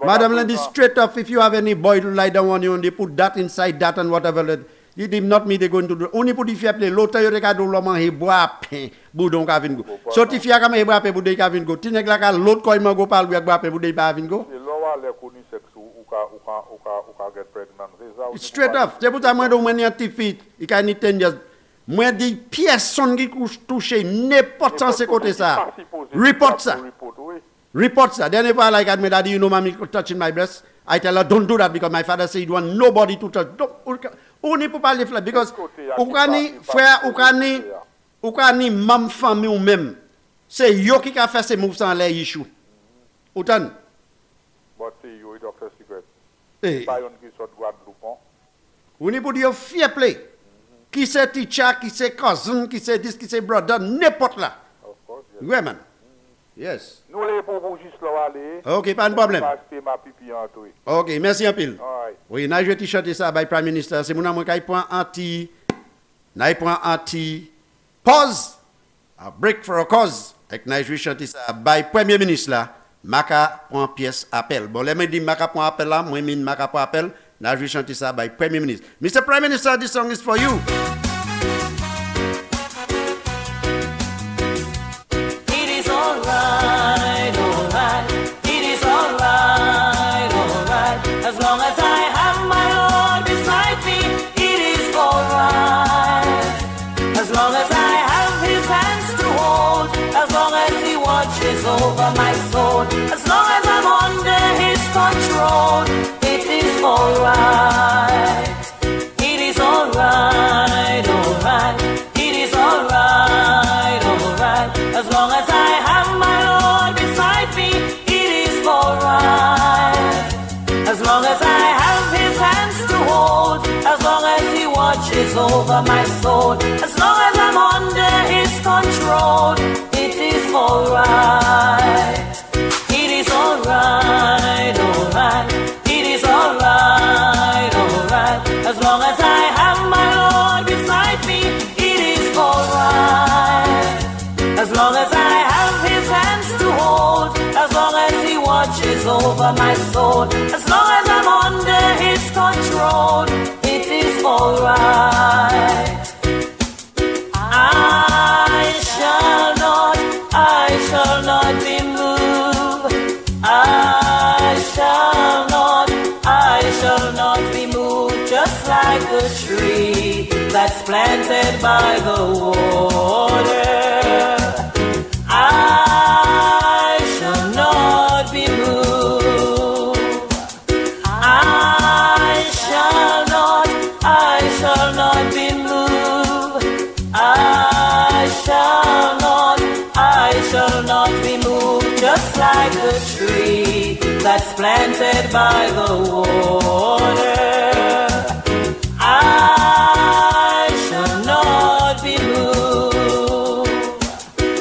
Madame l'a dit straight off, if you have any boy to lie down on you, and they put that inside that and whatever, you did not me, they're going to do. Only put if you play, l'autre, you regarde l'homme, he boit, boudon, kavin go. So, if you have a bois, boudon, kavin go. Tinek la l'autre, quoi, il m'a go parle, bois, boudon, kavin go. C'est là où les connus sexes ou get pregnant. C'est ça. Straight off. C'est pour ça que moi, je suis anti-fit. Il y a 10 years. Moi, dis personne qui touche n'importe quoi, c'est côté ça. Report ça. Report ça. Dernière fois, like I had my daddy, you know, mommy touching my breast. I tell her, don't do that because my father said he want nobody to touch. On ne peut pas les faire because ou kani frère, ou kani mam famille ou même. C'est yo qui a fait ces mouvements là, issue. Autant. But c'est yo, Docteur Secret. Eh. Pas yon qui sort Guadeloupe. On est pour dire fair play. Qui c'est teacher, qui c'est cousin, qui c'est this, qui c'est brother, n'importe là. Of course, yes. Ouais, man. Yes. Nous les pour juste là aller. Ok, pas de problème. C'est ma pipi en tout. Ok, merci un pile. Alright. Oui, n'a joué t-shirt ça by Prime Minister. C'est mon amour qui prend pause, a break for a cause. Avec n'a joué chanter ça by Premier Ministre là. Maka prend pièce appel. Bon, les me dit Maka prend appel là, moi mine Maka prend appel. N'a joué chanter ça by Premier Ministre. Mr. Prime Minister, this song is for you. As long as I have my Lord beside me, it is alright. As long as I have His hands to hold, as long as He watches over my soul, as long as I'm under His control, it is alright. It is alright, alright. It is alright, alright. As long as I have my Lord beside me, it is alright. As long as I have His hands to hold, as long as He watches over my soul, as long as I'm under His control, it is alright. It is alright, alright. It is alright, alright. As long as I have my Lord beside me, it is alright. As long as I have His hands to hold, as long as He watches over my soul, as long as I'm under His control, it is alright. I shall not be moved. I shall not be moved, just like a tree that's planted by the water. I shall not be moved. I shall not be moved. I shall not be moved, just like a tree that's planted by the water. I shall not be moved.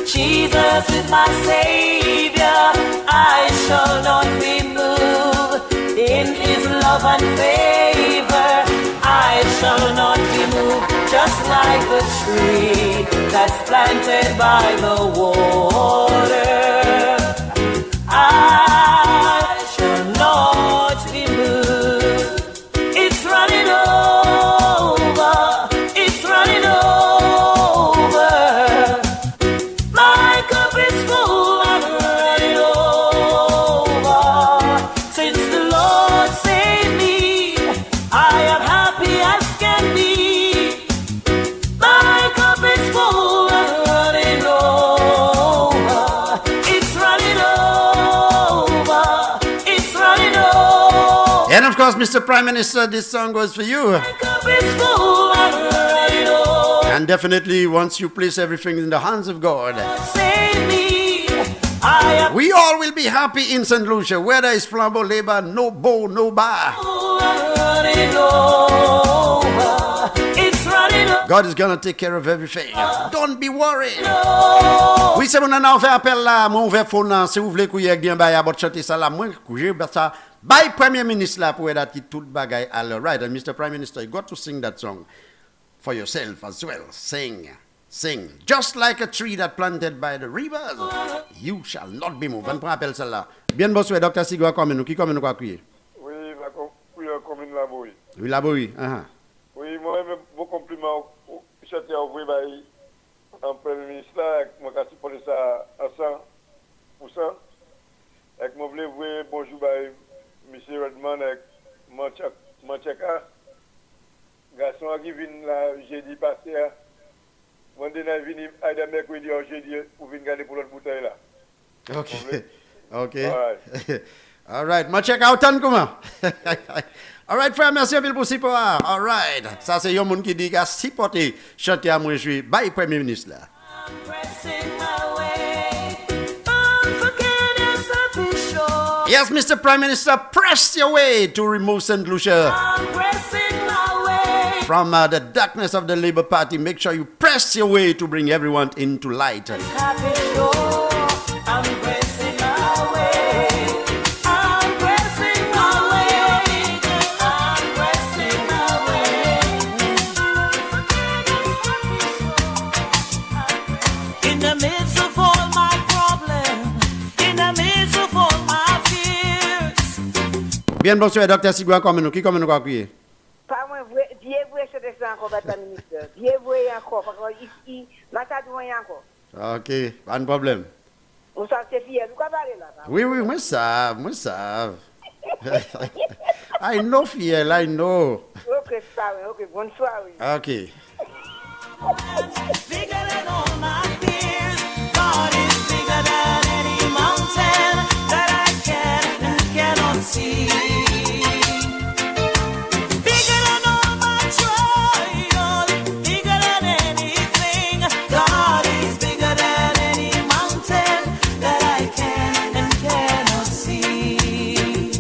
Jesus is my Savior, I shall not be moved. In His love and favor, I shall not be moved, just like a tree that's planted by the water. And of course, Mr. Prime Minister, this song goes for you. And definitely, once you place everything in the hands of God, we all will be happy in St. Lucia, whether it's flambeau, labor, no bow, no bar. God is going to take care of everything. Don't be worried. Oui, c'est mon an fait appel là, mon ouvert phone si vous voulez couiller bien ba about chanter ça là, moi coucher ça. By Premier Minister là pour that tout bagay all right. And Mr. Prime Minister, you got to sing that song for yourself as well. Sing. Just like a tree that planted by the rivers, you shall not be moved. On prend appel celle-là. Bien bonsoir, Dr. Sigua, comme nous. Qui comme nous quoi crier? Oui, la commune la Boui. Oui, la Boui. Oui, moi-même, vos compliments, je t'ai envoyé en Premier ministre là, moi qui supporte ça à 100%. Et moi, je voulais voir bonjour à M. Redman et Manchaka. Garçon qui vient là, jeudi passé. Moi, je suis venu à mercredi ou jeudi pour venir garder pour l'autre bouteille là. OK. All right. Ma check out comment? All right, frère, merci un peu pour support. All right. Ça, c'est un monde qui dit qu'il a supporté chanter à moi, je suis by Premier ministre là. Yes, Mr. Prime Minister, press your way to remove St. Lucia from the darkness of the Labour Party. Make sure you press your way to bring everyone into light. Bien bonsoir, Dr. Sigua, comme nous. Qui comme nous quoi crier? Pas moi, Dieu vous acheter ça encore, Madame ministre. Dieu vous encore, parce que ici, ma tante vous encore. OK, pas de problème. Vous savez, fier, vous parlez là. Oui, moi ça. I know, fiel, I know. OK, ça, OK, bonne soirée. OK. Bigger than all my fears, God is bigger than any mountain that I can and cannot see. Bigger than all my trials, bigger than anything. God is bigger than any mountain that I can and cannot see.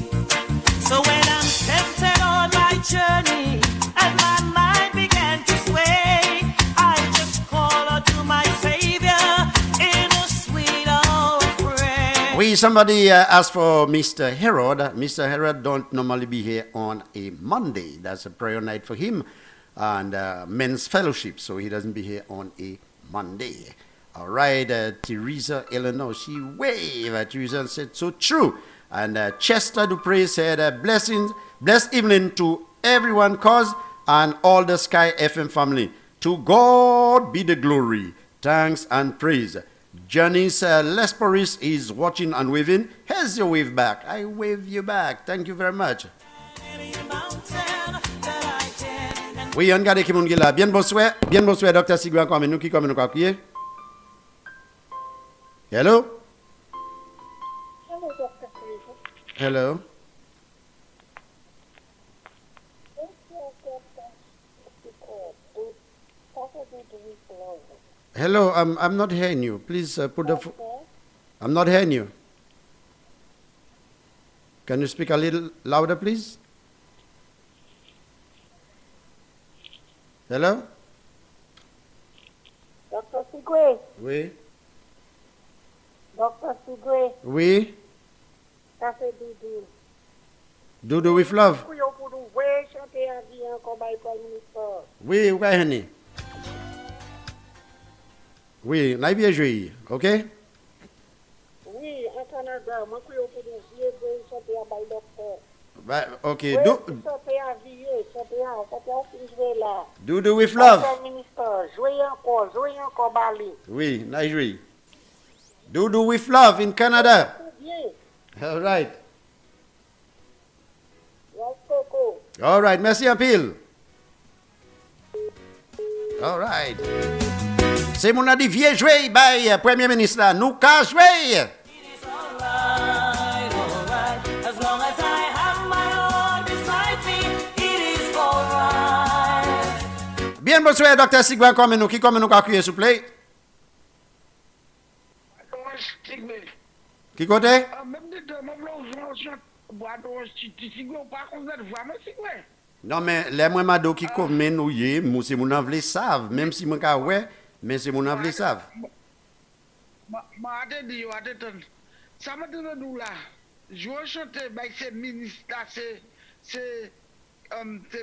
So when I'm tempted on my journey and my mind began to sway, I just call out to my Savior in a sweet old prayer. Somebody asked for Mr. Herod. Mr. Herod don't normally be here on a Monday. That's a prayer night for him and men's fellowship, so he doesn't be here on a Monday. All right, Teresa Eleanor, she waved at Teresa and said, so true. And Chester Dupre said, blessed evening to everyone, cause and all the Sky FM family. To God be the glory, thanks and praise. Janice Lesperis is watching and waving. Here's your wave back. I wave you back. Thank you very much. Oui, on garde qui mon là. Bien bonsoir, Dr. Sigouan, comme nous qui comme nous quoi crier. Hello. Hello, Dr. Sigouan. Hello. Hello, I'm not hearing you. Please put the I'm not hearing you. Can you speak a little louder, please? Hello? Dr. Sigwe. Oui. Dr. Sigwe. Oui. Ça c'est Doudou. Doudou with love. Oui, oui, honey. Oui, on a bien joué, ok? Oui, en Canada, moi je suis pour vieux chanter à bail docteur. Ok, Doudou with love. Jouez encore, Bali. Oui, nice joué. Doudou with love in Canada. All right. All right, merci un pile. All right. C'est mon dit vieux joué, by Premier ministre là, nous qu'à jouer. bonsoir, docteur Sigouin, comme nous, qui comme nous a crié, s'il vous plaît? Qui côté? Non, mais les moi mado qui comme nous y, moi c'est mon envelé savent, même si mon cas ouais, mais c'est mon envelé savent. Ça m'a donné nous là. Je vais chanter avec ces ministres là, ces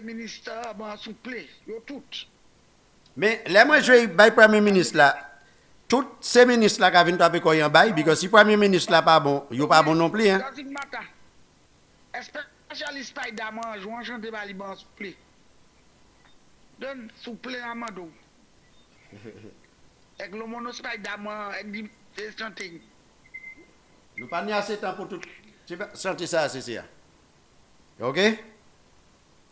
ministres souple, yo tout. Mais les moi je vais premier ministre là. Tous ces ministres là qui viennent taper quoi en bail, parce que si premier ministre là pas bon, yo pas bon non plus hein. Spécialiste Spider-Man, je vais chanter avec lui souple. Donne souple à Mado. Avec le mono Spider-Man, avec dit chanter. Nous pas assez de temps pour tout chanter ça, c'est ça. OK?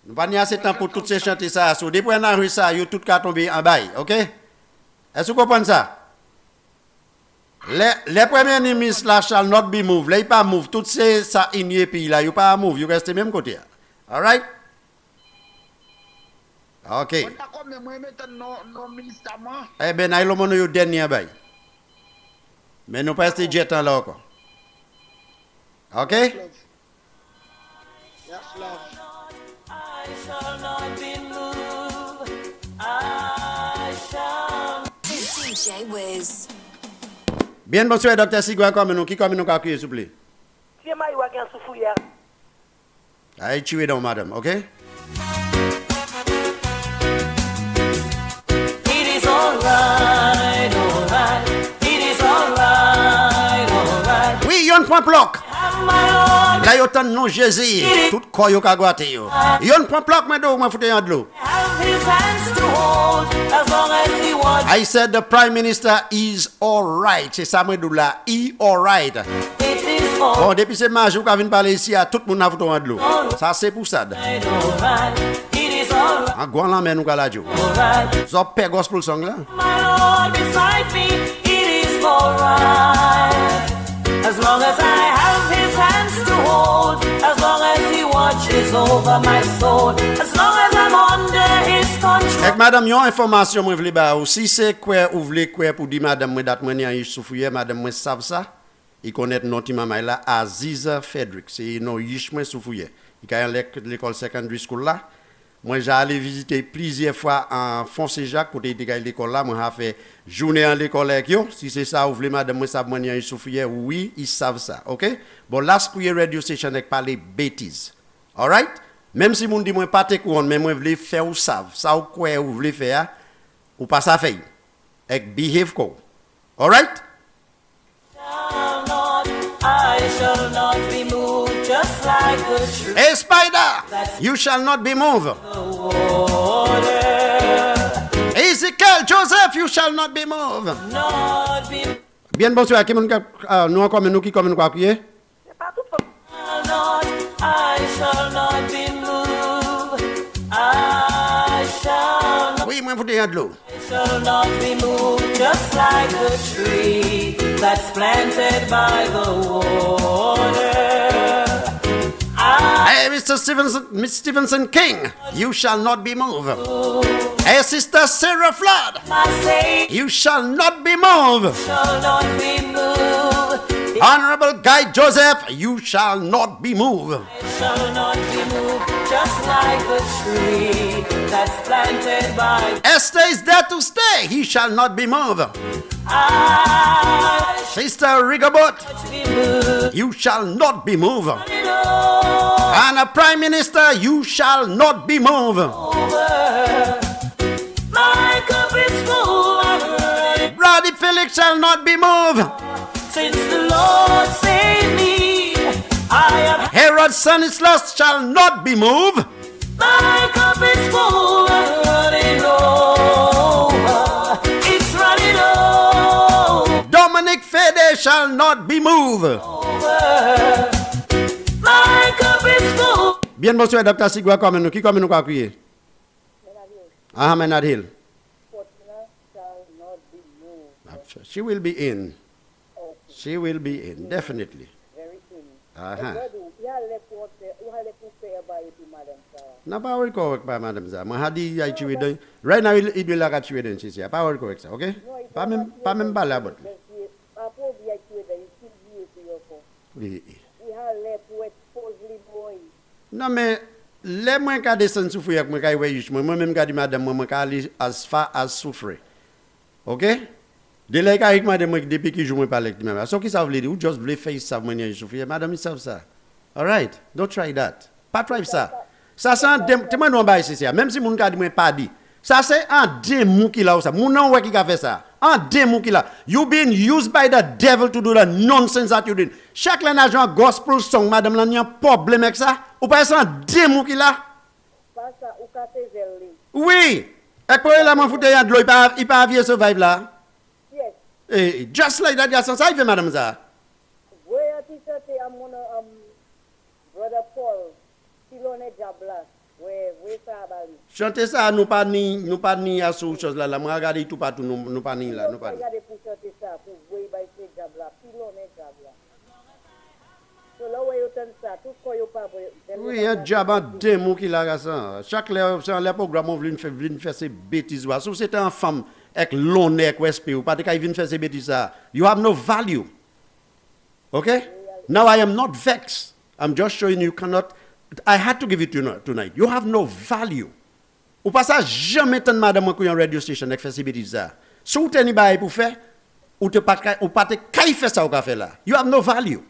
Nous pas assez de temps pour tout chanter ça. So, depuis qu'on a réussi ça, yo tout cas tomber en bail. OK? Est-ce que vous comprenez ça? Les premiers ministres là shall not be moved. Là, ils pas move. Tout ces ça in pays là, ils pas move. Ils restent même côté. All right? OK. Eh ben, il y a le dernier bail. Mais nous pas rester jetant là encore. OK? Yes, love. I shall not be moved. I shall. DJ Wiz. Bien, bonsoir, docteur Sigouin, comme nous, qui comme nous accueillir, s'il vous plaît? Tiens, moi, il y a un souffle hier. Allez, tuez donc, madame, OK? It is alright, alright. It is alright, alright. Oui, yon prend bloc. I'm my own. Là, yon tan non Jésus. Tout quoi yon ka gwate yo. Yon prend bloc, mais d'eau, moi foute yon de l'eau. Have his hands to hold as long as he wants. I said the prime minister is alright. C'est ça, moi, d'où là. He alright. It is all Bon, depuis c'est majou qui vient parler ici, à tout le monde a foutu en de l'eau. Ça, c'est pour ça. right, alright. It is alright, En gouan la men nous la jo. alright. Zop pe gospel song là. My Lord beside me, it is alright. As long as I have his hands to hold, as long as he watches over my soul, as long as I'm under his control. Ek madame, yon information moi vle ba ou. Si c'est quoi ou vle quoi pour dire madame moi date moi ni an soufouye, madame moi savent ça. Il connaît non ti maman là Aziza Frederick. C'est non yish moi soufouye. Il a l'école secondary school là. Moi j'ai allé visiter plusieurs fois en Fonce-Jacques côté de l'école là, moi j'ai fait journée en l'école avec yo. Si c'est ça ou voulez madame moi ça moi ni soufouye, oui, ils savent ça. OK? Bon là ce radio station avec parler bêtises. All right? Même si moun dit moi pas te courant, mais moi voulais faire ou savent. Ça ou quoi ou voulez faire ou pas ça fait. Avec behave ko. All right? I shall not be moved, just like a tree. Hey spider, you shall not be moved. Ezekiel, Joseph, you shall not be moved. Not be Bien bonsoir, qui nous encore nous qui comme nous crier? not, I shall not be moved. I shall not, Oui, moi vous de l'eau. shall not be moved, just like a tree that's planted by the water. Hey, Mr. Stevenson, Miss Stevenson King, you shall not be moved. Hey, Sister Sarah Flood, I say, you shall not be moved. shall not be moved. Honorable Guy Joseph, you shall not be moved. Shall not be moved, just like a tree that's planted by. Esther is there to stay. He shall not be moved. I Sister Rigobot, shall be moved. you shall not be moved. Over. And a Prime Minister, you shall not be moved. My cup is full. I'm running. Brady Felix shall not be moved. Since the Lord saved me, I have. Herod Stanislas shall not be moved. My cup is full. I'm running over. It's running over. Dominic Fede shall not be moved. My cup is full. Bien bonsoir, Dr. Sigwa, comme nous, qui comme nous quoi crier? Ah, Menard Hill. She will be in. She will be in, definitely. Very soon. Uh-huh. Il y Na power correct pa madam za. Ma hadi ya chiwe den. Right now it will like a chiwe den sisi. Power correct sa, okay? Pa mem bala bot. Oui. Non mais les moins ka descendre souffrir avec moi kay weyish moi même ka di madame moi ka aller as far as souffrir. Okay? De là ka avec madame depuis que je me parle avec même. So qui ça veut dire ou just veut faire ça manière souffrir. Madame savent ça. All right? Don't try that. Pas try ça. Ça c'est un témoin non ba ici même si moun ka di moi pas dit. Ça c'est un démon qui là ça. Moun non ouais qui a fait ça. Un démon qui là. You being used by the devil to do the nonsense that you did. Chaque l'agent gospel song madame là n'y a problème avec ça. Ou pas ça un démon qui là. Oui. Et pour là m'en foutre y de l'eau il pas vivre survive là. Yes. Eh just like that just ça il fait madame ça. Where teacher say I'm gonna brother Paul Silone Jablas. Ouais ça bali. Chanter ça nous pas ni à sous chose là là moi regarder tout partout nous pas ni là nous pas. Regardez pour chanter ça pour voir by say Jablas Silone Jablas. So là où you ça tout quoi you pas. Oui, un diable démon qui l'a ça. Chaque les programme on vient faire ces bêtises là. Si c'était une femme avec l'honneur avec respect ou pas de vient faire ces bêtises ça. You have no value. Okay? Now I am not vexed. I'm just showing you cannot. I had to give it to you tonight. You have no value. Ou pas ça jamais tant madame qui en radio station avec faire ces bêtises ça. Si vous tenez bail pour faire ou pas te kay faire ça au café là. You have no value.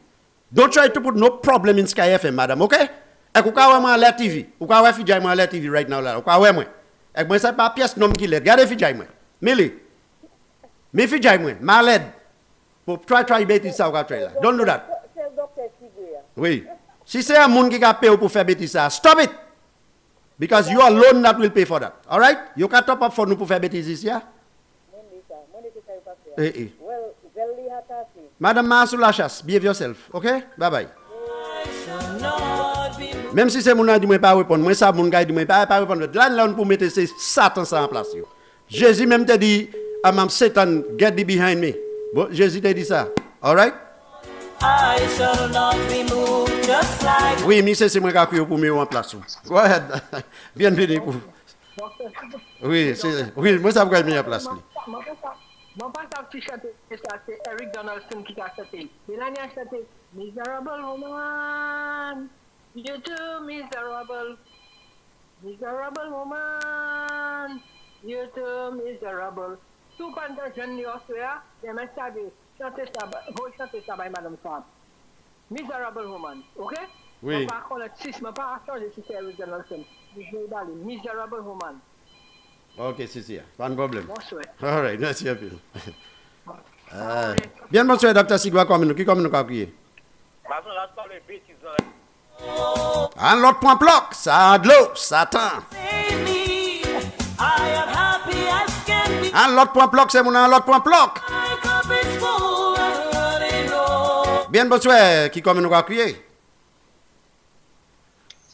Don't try to put no problem in Sky FM, madam, okay? Et vous avez moi la TV. Vous avez fidjay moi la TV right now là. Vous avez moi. Et moi ça pas pièce nom qui l'est. Regardez fidjay moi. Mili. Me fidjay moi. Malade. Pour try bêtise ça au café là. Don't do that. Oui. Si c'est un monde qui a payé pour faire bêtise ça, stop it. Because you alone that will pay for that. All right? You can't top up for nous pour faire bêtise ici, yeah? Madame Mansou la chasse, behave yourself, okay? Bye bye. Même si c'est mon a dit moi pas répondre, moi ça mon gars dit moi pas répondre. Là on pour mettre ces Satan ça en place yo. Jésus même te dit I'm Satan get thee behind me. Bon, Jésus te dit ça. All right? I shall not be moved just like. Oui, mais c'est moi qui a crié pour me en place. Go ahead. Bienvenue pour. Oui, c'est oui, moi ça va mettre en place. Mon papa qui chante ça c'est Eric Donaldson qui a chanté. Il a chanté Miserable woman, you too miserable. Miserable woman, you too miserable. Tout pendant jeune yo soya, les m'a chanter ça, vous chanter ça by madame Sam. Miserable woman, OK? Oui. Par contre, si je pas changer si c'est Eric Donaldson. Je vais parler miserable woman. Ok, c'est pas de problème. Bonsoir. All right, merci un peu. Bien, bonsoir, Dr. Sigwa, qui comme nous a crié? Un l'autre point bloc, ça a de l'eau, Satan. Un l'autre point bloc, c'est mon un l'autre point bloc. Bien, bonsoir, qui comme nous a crié?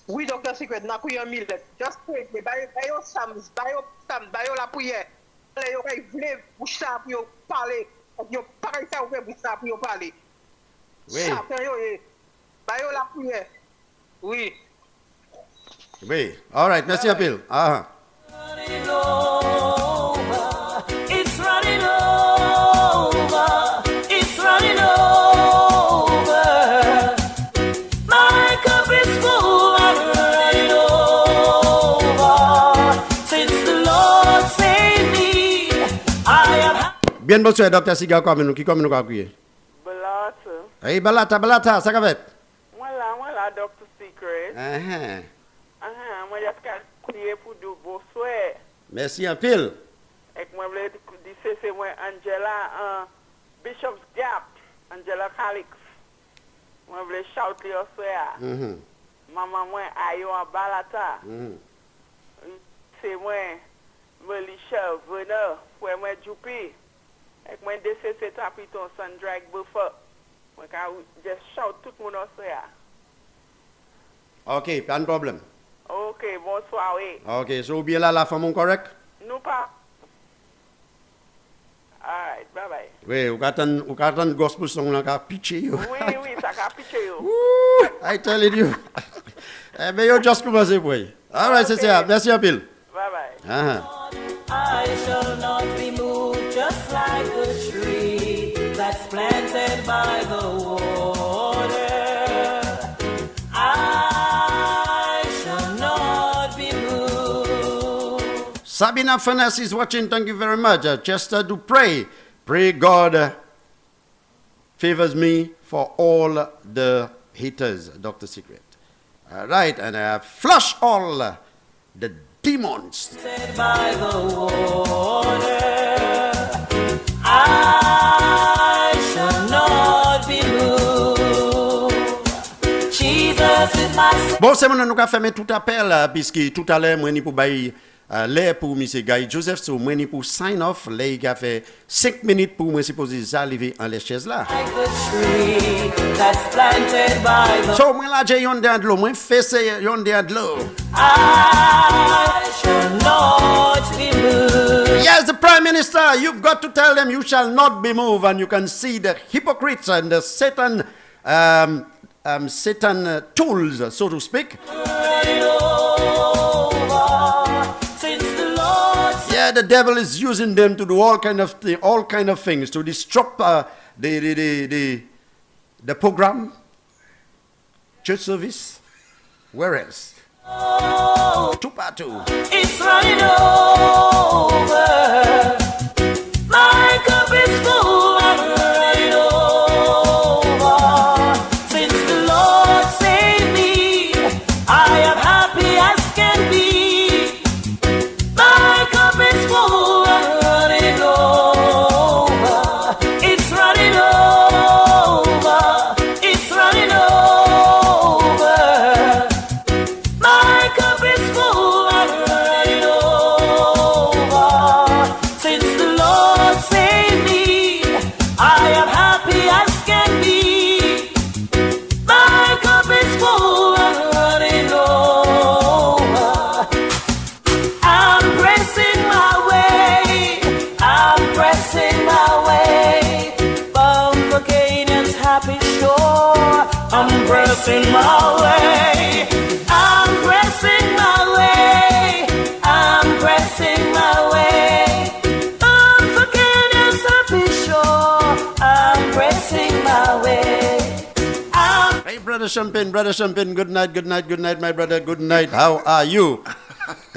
Oui, docteur Secret, n'a pas eu un millet. Just wait, mais bayo Sam, bayo la prière. Yo kay vle bouche ça pour parler. Yo pareil ça ouvert bouche ça pour parler. Oui. Ça yo bayo la prière. Oui. Oui. All right, merci un peu. Ah. It's running over. It's running over. My cup is full and running over. Since the Lord saved me, I am. Bien, bonsoir, Dr. Siga, qui comme nous a crié? Balata. Hey, balata, ça va? Voilà, Dr. Secret. Moi, j'ai crié pour du beau souhait. Merci un peu. Et moi, je voulais dire, c'est moi, Angela, Bishop's Gap, Angela Calix. Moi, je voulais chanter au souhait. Maman, moi, ayo en balata. C'est moi, Melisha, Veneur, pour moi, Jupi. Et moi, c'est tapis ton son drag buffer. Moi, just shout tout le monde au souhait. Ok, pas de problème. Ok, bonsoir, oui. Ok, so bien là, la femme correct? Nous pas. Alright, bye-bye. Oui, ou katan gospel song là ka pitcher you. Oui, ça ka pitcher you. Woo, I telling you. Mais yo just commencé pour. All right, c'est ça. Merci un peu. Bye-bye. I shall not be moved, just like a tree that's planted by the water. I shall not be moved. Sabina Fanas is watching. Thank you very much. Chester to pray. Pray God favors me for all the haters. Dr. Secret. All right, and I flush all the demons. By the water, I shall not be moved. Jesus is my. Bon, c'est mon nous avons fait tout appel, puisque tout à l'heure, moi, ni pour bailler l'air pour M. Guy Joseph, so moi, ni pour sign off, là, il a fait 5 minutes pour moi, supposer arriver en les chaises là. Like the tree that's planted by the. So, moi, là, j'ai yon de l'eau, moi, fesse yon de l'eau. I shall not be moved. Yes, the Prime Minister, you've got to tell them you shall not be moved, and you can see the hypocrites and the Satan tools, so to speak. Yeah, the devil is using them to do all kind of things to disrupt the program, church service. Where else? Tupatu. It's running over. My cup is full and running over. Since the Lord saved me, I am happy as can be. My cup is full and running over. It's running over. It's running over. My cup is full and running over. Since the Lord saved me, I am happy as can be. My cup is full and running over. I'm pressing my way. I'm pressing my way from the Canaan's happy shore. I'm pressing my way. I'm pressing my way. I'm pressing my way from the Canaan's happy shore. I'm pressing my way. Hey, Brother Champagne, good night, my brother, good night. How are you?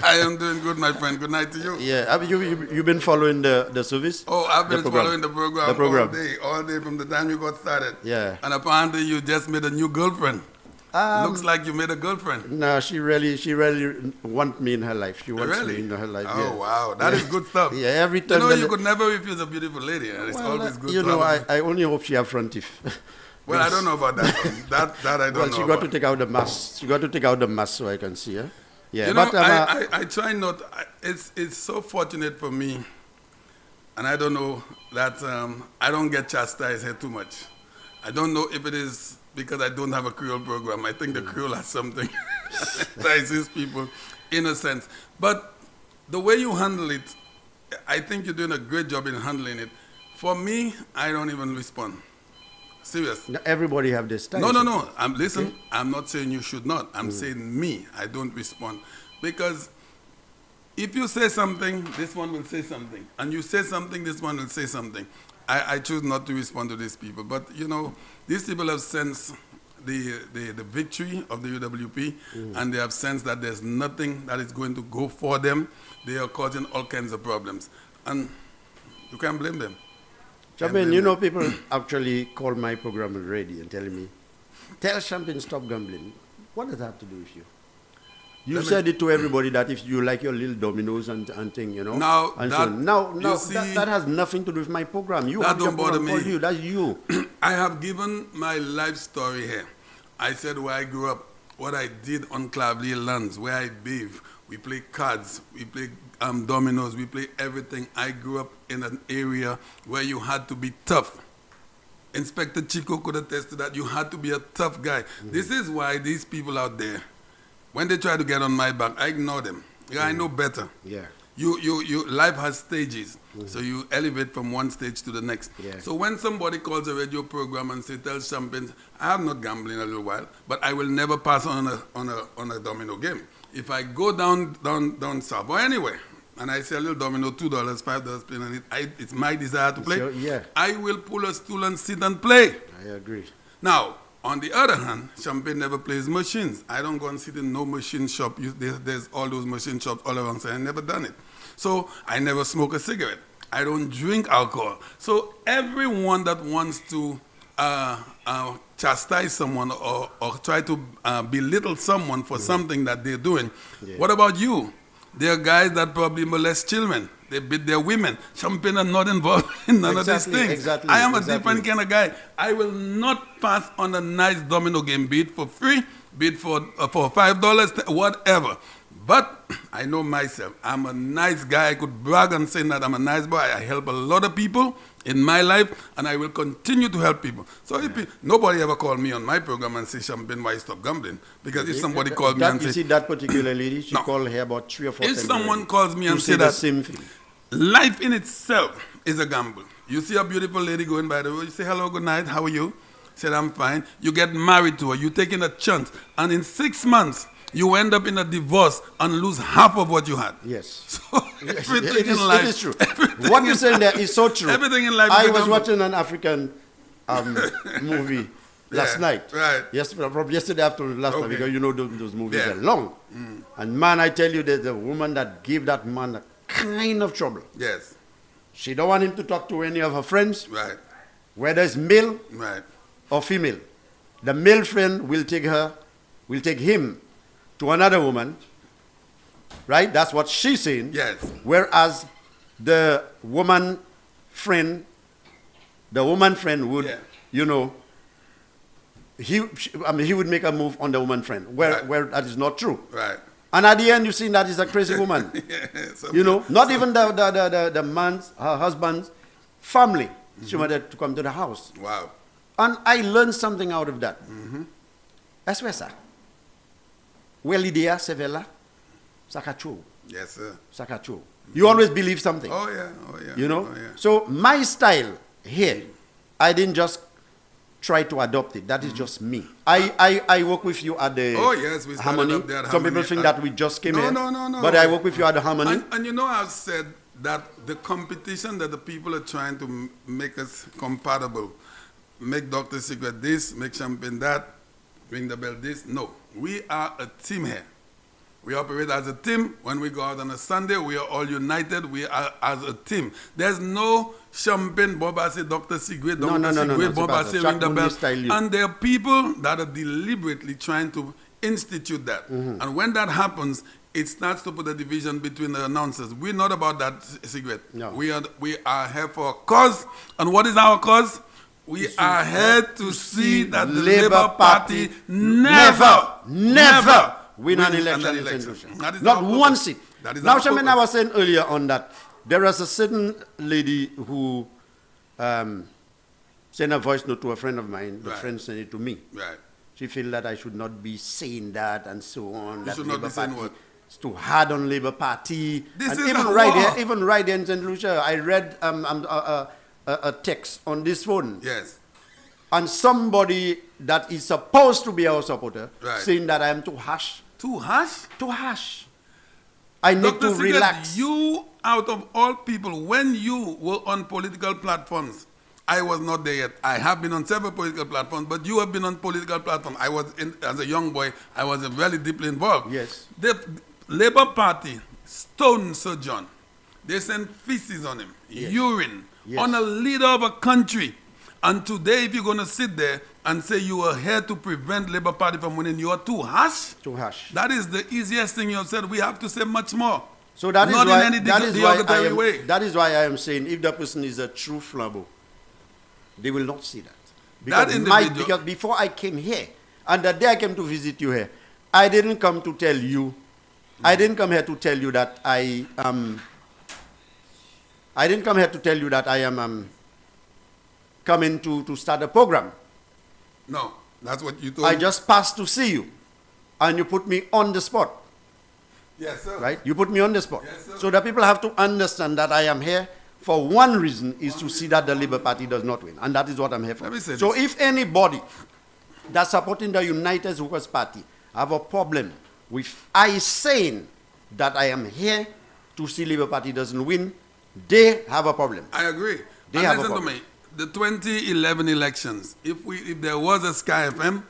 I am doing good, my friend. Good night to you. Yeah, have you been following the service? Oh, I've been following the program all day from the time you got started. Yeah. And apparently you just made a new girlfriend. Looks like you made a girlfriend. No, she really wants me in her life. She wants me in her life. Oh, yeah. wow. That is good stuff. Yeah, every time. You know, you could never refuse a beautiful lady. It's always good. You know, I only hope she have front teeth. Well, I don't know about that. that I don't know. Well, she got to take out the mask. She got to take out the mask so I can see her. Yeah, you know, but I try not. It's so fortunate for me, and I don't know that I don't get chastised here too much. I don't know if it is because I don't have a Creole program. I think the Creole has something that chastises people, in a sense. But the way you handle it, I think you're doing a great job in handling it. For me, I don't even respond. Serious. Now, everybody have this time. No. Listen, okay. I'm not saying you should not. I'm saying me. I don't respond. Because if you say something, this one will say something. And you say something, this one will say something. I choose not to respond to these people. But, you know, these people have sensed the victory of the UWP, and they have sensed that there's nothing that is going to go for them. They are causing all kinds of problems. And you can't blame them. Champagne, you know, people actually call my program already and telling me, tell Champagne stop gambling. What does that have to do with you? You said it to everybody that if you like your little dominoes and thing, you know. Now, that has nothing to do with my program. You that don't bother me. You, that's you. I have given my life story here. I said where I grew up, what I did on Clavelier lands, where I bathe. We play cards, we play dominoes, we play everything. I grew up in an area where you had to be tough. Inspector Chico could attest to that. You had to be a tough guy. This is why these people out there, when they try to get on my back, I ignore them. Yeah, I know better. Yeah. Life has stages. So you elevate from one stage to the next. Yeah. So when somebody calls a radio program and say, tell Champagne, I have not gambling a little while, but I will never pass on a domino game. If I go down south or anywhere, and I say a little domino, $2, $5 playing on it, it's my desire to play. So, yeah. I will pull a stool and sit and play. I agree. Now, on the other hand, Champagne never plays machines. I don't go and sit in no machine shop. There's all those machine shops all around, so I never done it. So I never smoke a cigarette. I don't drink alcohol. So everyone that wants to chastise someone or try to belittle someone for something that they're doing, what about you? There are guys that probably molest children. They beat their women. Champagne are not involved in none of these things. Exactly, I am a different kind of guy. I will not pass on a nice domino game, be it for free, be it for $5, whatever. But I know myself. I'm a nice guy. I could brag and say that I'm a nice boy. I help a lot of people in my life, and I will continue to help people. So nobody ever called me on my program and say, Champagne, why stop gambling? Because if somebody called me and say... You see that particular lady, she called her about 3 or 4 times. If someone calls me and say the that same thing. Life in itself is a gamble. You see a beautiful lady going by the road, you say, hello, good night, how are you? Said, I'm fine. You get married to her, you're taking a chance, and in 6 months, you end up in a divorce and lose half of what you had. Yes. So everything in life. It is true. What you're saying there is so true. Everything in life I is was watching an African movie last night. Right. Yes, from yesterday afternoon, last night, because you know those movies are long. Mm. And man, I tell you, there's a woman that gave that man a kind of trouble. Yes. She don't want him to talk to any of her friends. Right. Whether it's male or female. The male friend will take him to another woman, right? That's what she's saying. Yes. Whereas the woman friend would, you know, he would make a move on the woman friend, where that is not true. Right. And at the end, you see that is a crazy woman. You know, not even the man's, her husband's family. She wanted to come to the house. Wow. And I learned something out of that. That's where, sir. Well, idea sevela, sakacho. Yes, sir. Sakacho. You always believe something. Oh yeah, oh yeah. You know. Oh, yeah. So my style here, I didn't just try to adopt it. That is just me. I work with you at the we Harmony. up there at Some Harmony. people think that we just came here. No. But I work with you at the Harmony. And you know, I've said that the competition that the people are trying to make us compatible, make Dr. Secret this, make Champagne that, ring the bell this. No, we are a team here. We operate as a team. When we go out on a Sunday, we are all united. We are as a team. There's no Champagne, Boba say Dr. Secret, Dr. Secret, Boba say ring the bell. And there are people that are deliberately trying to institute that. And when that happens, it starts to put a division between the announcers. We're not about that secret. No. We are here for a cause. And what is our cause? We are here to see that the Labour Party never win an election. Not one seat. Now, Chairman, I was saying earlier on that there was a certain lady who sent a voice note to a friend of mine. The friend sent it to me. Right. She felt that I should not be saying that and so on. You should not be saying what? It's too hard on Labour Party. This and is even a right war. here, even right here in St. Lucia, I read a text on this phone. Yes. And somebody that is supposed to be our supporter saying that I am too harsh. Too harsh? Too harsh. I need to relax. You, out of all people, when you were on political platforms, I was not there yet. I have been on several political platforms, but you have been on political platforms. I was, as a young boy, I was very deeply involved. Yes. The Labour Party stoned Sir John. They sent feces on him, urine, on a leader of a country. And today, if you're going to sit there and say you are here to prevent Labour Party from winning, you are too harsh. Too harsh. That is the easiest thing you have said. We have to say much more. So that is not why, in any way. That is why I am saying if the person is a true flambeau, they will not see that. Because before I came here, and the day I came to visit you here, I didn't come to tell you, I didn't come here to tell you that I didn't come here to tell you that I am coming to start a program. No, that's what you told I me. just passed to see you, and you put me on the spot. Yes, sir. Right? You put me on the spot. Yes, sir. So the people have to understand that I am here for one reason, is to see that the Labour Party does not win. And that is what I'm here for. Let me say So this. if anybody that's supporting the United Workers' Party have a problem with I saying that I am here to see Labour Party doesn't win, they have a problem. I agree. They And have a listen to problem. me. The 2011 elections, if there was a Sky FM,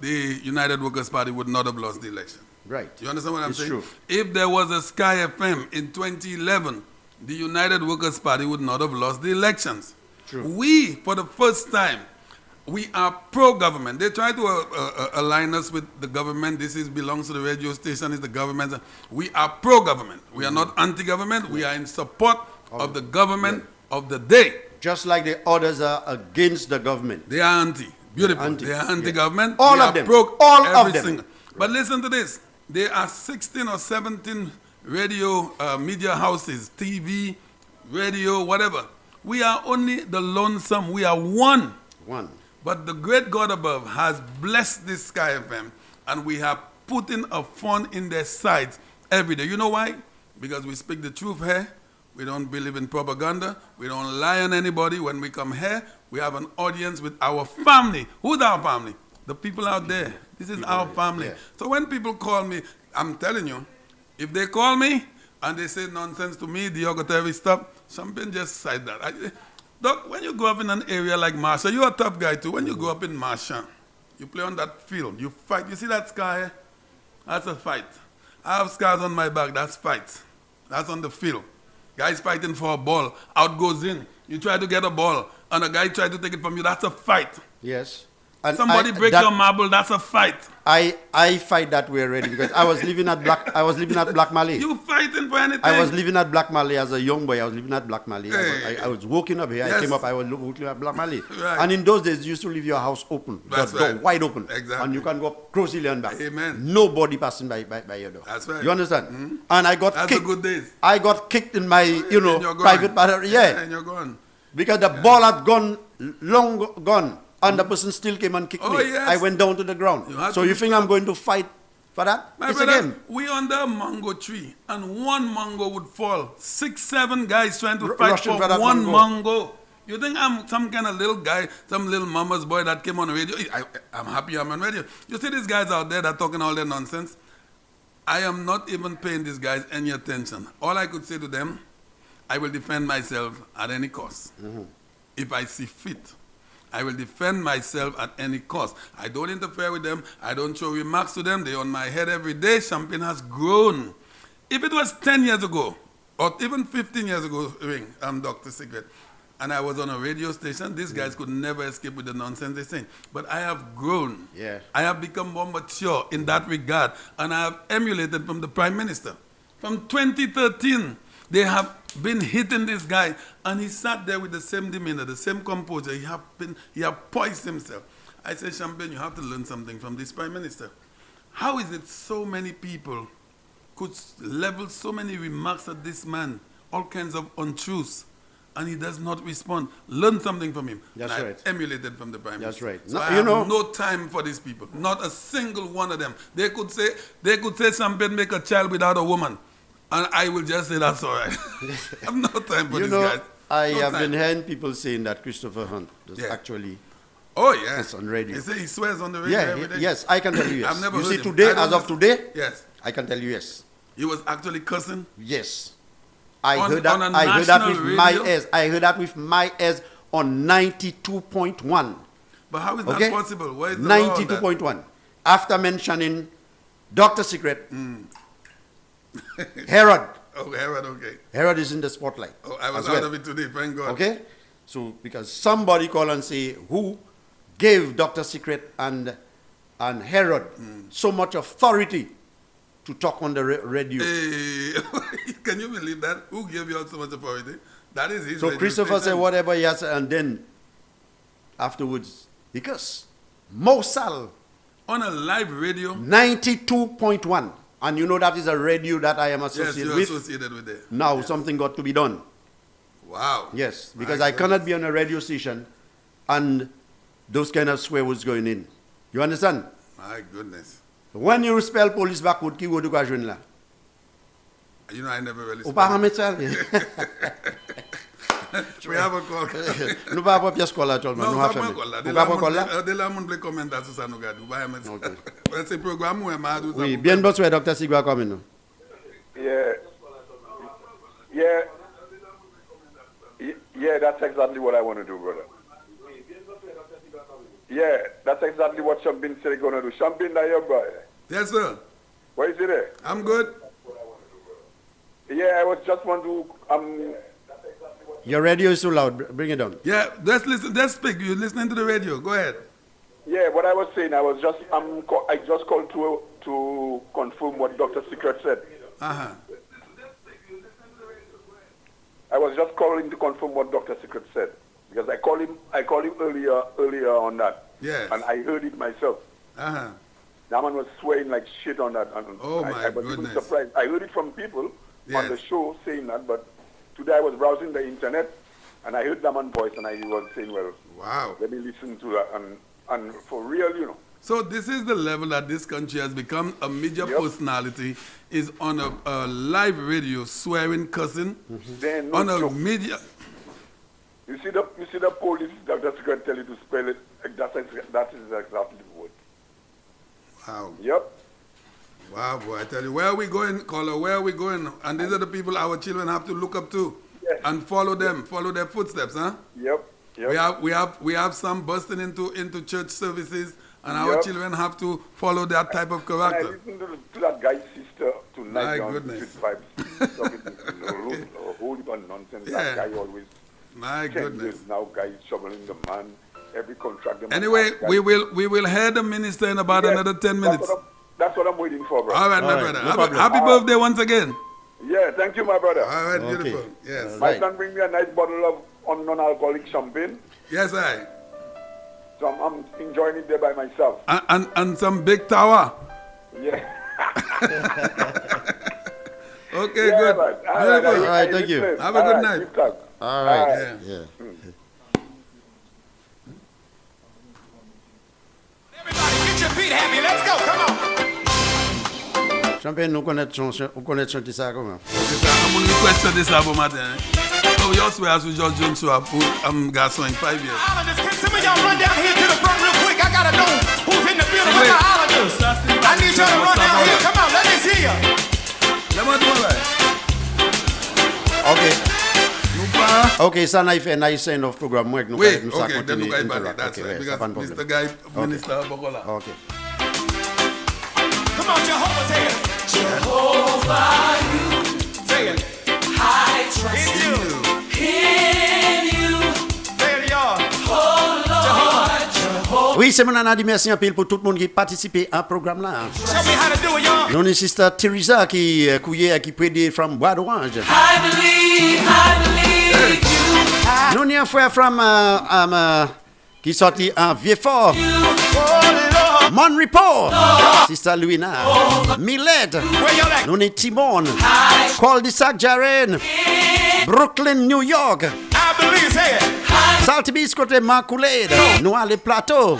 the United Workers' Party would not have lost the election. Right. You understand what I'm It's saying? true. If there was a Sky FM in 2011, the United Workers' Party would not have lost the elections. True. We, for the first time, we are pro-government. They try to align us with the government. This belongs to the radio station, is the government. We are pro-government. We are not anti-government. We are in support of the government of the day. Just like the others are against the government. They are anti. Beautiful. Anti. They are anti-government. All We of are them. pro All of every them. single- But listen to this. There are 16 or 17 radio media houses, TV, radio, whatever. We are only the lonesome. We are one. One. But the great God above has blessed this Sky FM, and we have put in a fund in their sides every day. You know why? Because we speak the truth here. We don't believe in propaganda. We don't lie on anybody. When we come here, we have an audience with our family. Who's our family? The people out there. This is our family. yeah. So when people call me, I'm telling you, if they call me and they say nonsense to me, derogatory stuff, something just said that. Doc, when you go up in an area like Marshall, you're a tough guy too. When you go up in Marshall, you play on that field, you fight. You see that scar here? That's a fight. I have scars on my back, that's fight. That's on the field. Guys fighting for a ball, out goes in. You try to get a ball, and a guy try to take it from you, that's a fight. Yes. And Somebody breaks your marble, that's a fight. I fight that way already because I was living at Black Malay. You fighting for anything? I was living at Black Malay as a young boy. I was living at Black Malay. Hey. I was walking up here. Yes. I came up. I was walking at Black Malay. Right. And in those days, you used to leave your house open, That's the door right. wide open, Exactly. and you can go up cross hill and back. Amen. Nobody passing by your door. That's right. You understand? And I got That's kicked. the good days. I got kicked in my And you're gone. private part. Yeah. And you're gone. Because the ball had gone long gone, and the person still came and kicked Oh, me. yes. I went down to the ground. had So to you be think I'm going to fight for that? My It's brother, a game. we under a mango tree, and one mango would fall. 6, 7 guys trying to R- fight rushing for for that one mango. mango. You think I'm some kind of little guy, some little mama's boy that came on the radio? I'm happy I'm on radio. You see these guys out there that talking all their nonsense? I am not even paying these guys any attention. All I could say to them, I will defend myself at any cost. If I see fit, I will defend myself at any cost. I don't interfere with them. I don't throw remarks to them. They're on my head every day. Champagne has grown. If it was 10 years ago, or even 15 years ago, I'm Dr. Secret, and I was on a radio station, these guys could never escape with the nonsense they're saying. But I have grown. Yeah. I have become more mature in that regard, and I have emulated from the Prime Minister. From 2013, they have been hitting this guy, and he sat there with the same demeanor, the same composure. He have poised himself. I said, Champagne, you have to learn something from this Prime Minister. How is it so many people could level so many remarks at this man, all kinds of untruths, and he does not respond? Learn something from him. That's and right. I emulated from the Prime That's Minister. right. So No, I you have know- no time for these people. Not a single one of them. They could say Champagne make a child without a woman. And I will just say that's all right. I have no time for You these know, guys. I No have time. been hearing people saying that Christopher Hunt is Yeah. actually Oh, yeah. it's on radio. They say he swears on the radio Yeah, every day. yes, I can tell you yes. I've never You heard see, him. today, I don't as of listen. today, Yes. I can tell you yes. He was actually cussing? Yes. I On- heard that. on a I heard that national with my radio? ears. I heard that with my ears on 92.1. But how is Okay? that possible? Where is the law on that? 92.1. After mentioning Dr. Secret, Herod. Oh, Herod, okay. Herod is in the spotlight. Oh, I was as out well. of it today, thank God. Okay? So, because somebody call and say, who gave Dr. Secret and Herod so much authority to talk on the radio? Hey, can you believe that? Who gave you all so much authority? That is his So radio Christopher said station. whatever he has, and then afterwards, because Mosal On a live radio? 92.1, and you know that is a radio that I am Yes, associated you're with. associated with it. Now something got to be done. Wow. Yes, because My I cannot be on a radio station and those kind of swear words going in. You understand? My goodness. When you spell police backward, ki wodu ka jwen la. You know, I never really Ou pas en médecin? We have a call. Nous pas avoir pièce là actuellement. Non, Nous ça pas prend faire. là. Nous pas avoir là. De là, mon commentaire sur ça, nous gardons. C'est programme ou un Oui, bien bon soir, Dr. Sigua, comme nous. Yeah, that's exactly what I want to do, brother. Yeah, that's exactly what Champagne said he's going to do. Champagne, are you, boy? Yes, sir. Where is he there? I'm good. Yeah, I was just want to, Your radio is too loud. Bring it down. Yeah, let's listen. Let's speak. You're listening to the radio. Go ahead. yeah, what I was saying, I was just, I just called to confirm what Dr. Secret said. Uh-huh. I was just calling to confirm what Dr. Secret said. Because I called him earlier on that. Yes. And I heard it myself. Uh-huh. That man was swearing like shit on that. And Oh, my I was even goodness. surprised. I heard it from people on Yes. the show saying that, but today I was browsing the internet and I heard that man's voice and I was saying, well, wow, let me listen to that. And for real, you know. So this is the level that this country has become. A media personality is on a live radio swearing, cussing, Then on a joke. media. You see the police, Dr. Secret tell you to spell it. That is exactly the word. Wow. Yep. Wow, boy, I tell you, where are we going, caller? Where are we going? And these are the people our children have to look up to and follow them, follow their footsteps, huh? Yep. We have some busting into church services, and our Yep. children have to follow that type of And I character. listened to that guy's sister tonight My on goodness. Street Vibes talking a whole heap of nonsense. Yeah. That guy always. My 10 goodness. years now, guy is shoveling the man. Every contract. The man Anyway, has, guy- we will hear the minister in about Yes, another 10 minutes. That's what I'm waiting for, bro. All right, my brother. Happy birthday once again. Yeah, thank you, my brother. All right, beautiful. Yes. My son bring me a nice bottle of non-alcoholic champagne. Yes, I. So I'm enjoying it there by myself. And some big tower. Yeah. Okay, Yeah, good. man. All Beautiful. All right, thank you. Have a good night. keep talk. All right. Yeah. Yeah. Get your feet happy. Let's go. Come on. Champagne, nous connaissons chanter ça comment? I'm going to question this album matin. So you swear as we just joined to got so in 5 years. Islanders, can some of y'all run down here to the front real quick? I gotta know who's in the building with the Islanders. I need y'all to run down here. Come on, let me see ya. Ok, ça n'a fait nice end of programme. Moi, nous Oui, nous ok, then continuer. nous parler. That's Ok, right. ouais, ça pas de Because problème. Mr. Guy, Minister Bokola. Ok. Come on, Jehovah, say it. Jehovah, you. Say it. I trust in you. In you. Say it, y'all. Oh, Lord. Jehovah. Oui, c'est mon an dit merci un peu pour tout le monde qui participé à programme là. Show me how to do it, y'all. Nous avons sister Teresa qui couillait qui prédit from Bois d'Orange. I believe you. Nous avons un frère from qui sorti en Vieux-Fort. Mon Report. Sister Louina. Millette. Nous avons Timon. Cul-de-sac Jaren. Brooklyn, New York. I believe, say it. Saltibis côté Mancoulade. Nous avons les plateaux.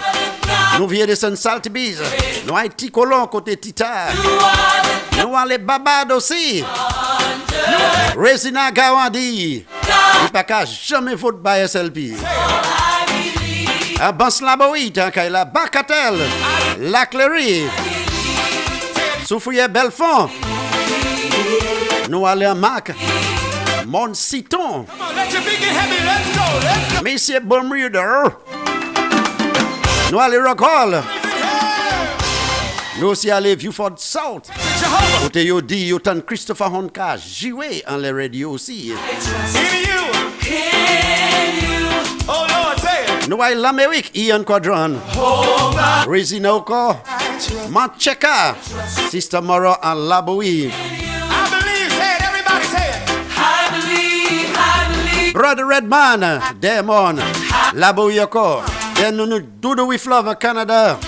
Nous viens de Saltibis. Nous avons Ticolon côté Tita. Nous avons les Babades aussi. Resina Gawandi. Il n'y a pas jamais vote by SLP. À Banslaboït, la Bacatel, La Cléry, Soufrière Belfond. Nous allons à Mac, Monciton. Come on, let your feet get heavy. Let's go. Let's go. Monsieur Bermuda. Nous allons Rock Hall. Nous aussi allons Viewford South. Côté yo dit yo tan Christopher Honka joué en les radios aussi. Oh, Lord, say it. Nous allons l'Amérique, Ian Quadron. Resina Oko. Mancheka. Sister Moro en Laboui. I believe, say it. Everybody say it. I believe. Brother Redman, Demon, Labouyoko. Then nous Doudou with Love en Canada.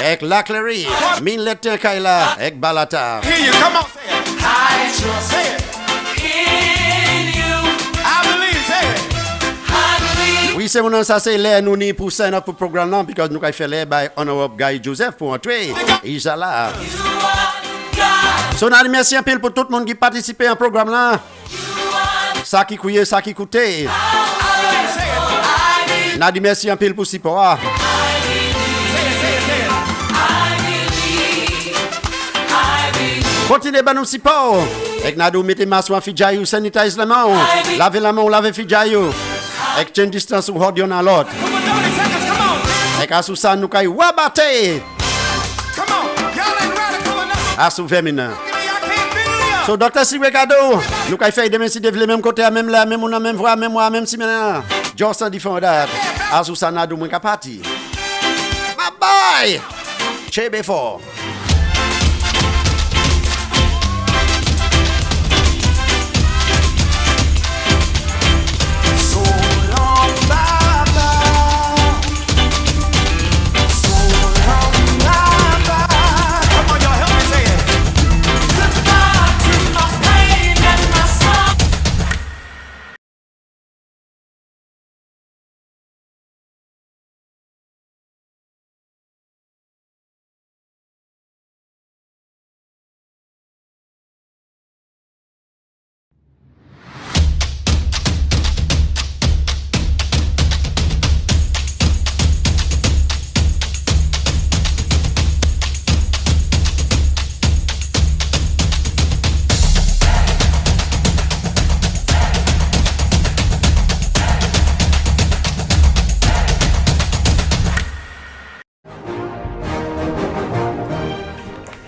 Ek Laclery, Min Letin Kaila, Ek Balata. Here you come on, say it. I trust, say it. In you. I believe, say it. I believe. Oui, c'est mon ça c'est l'air nous ni pour sign up pour programme là because nous avons fait l'air by Honorable Guy Joseph pour entrer. Isala. So, nous remercions un peu pour tout le monde qui participe à un programme là. Ça qui couille, ça qui coûte. Nous remercions un peu pour support. Continuez à nous support. Et nous mettez masque en fidjaïou, sanitize la main. Lavez la main, lavez fidjaïou. Exchange distance ou hord yon à l'autre. Et qu'à sous ça, nous caille wabate. À sous féminin. So, docteur Sibrekado, nous caille fait demain si devez même côté, même là, même on a même voix, même moi, même si maintenant. Just different that. À sous ça, nous moins qu'à partir. Bye bye. Chebe for.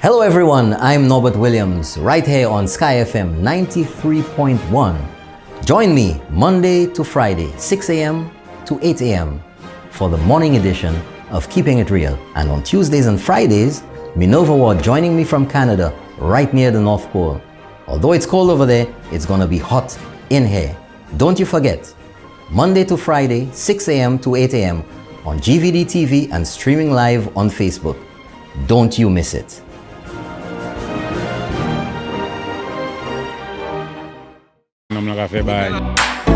Hello everyone, I'm Norbert Williams, right here on Sky FM 93.1. Join me Monday to Friday, 6 a.m. to 8 a.m. for the morning edition of Keeping It Real. And on Tuesdays and Fridays, Minerva Ward joining me from Canada, right near the North Pole. Although it's cold over there, it's gonna be hot in here. Don't you forget, Monday to Friday, 6 a.m. to 8 a.m. on GVD TV and streaming live on Facebook. Don't you miss it. I'm not gonna say bye.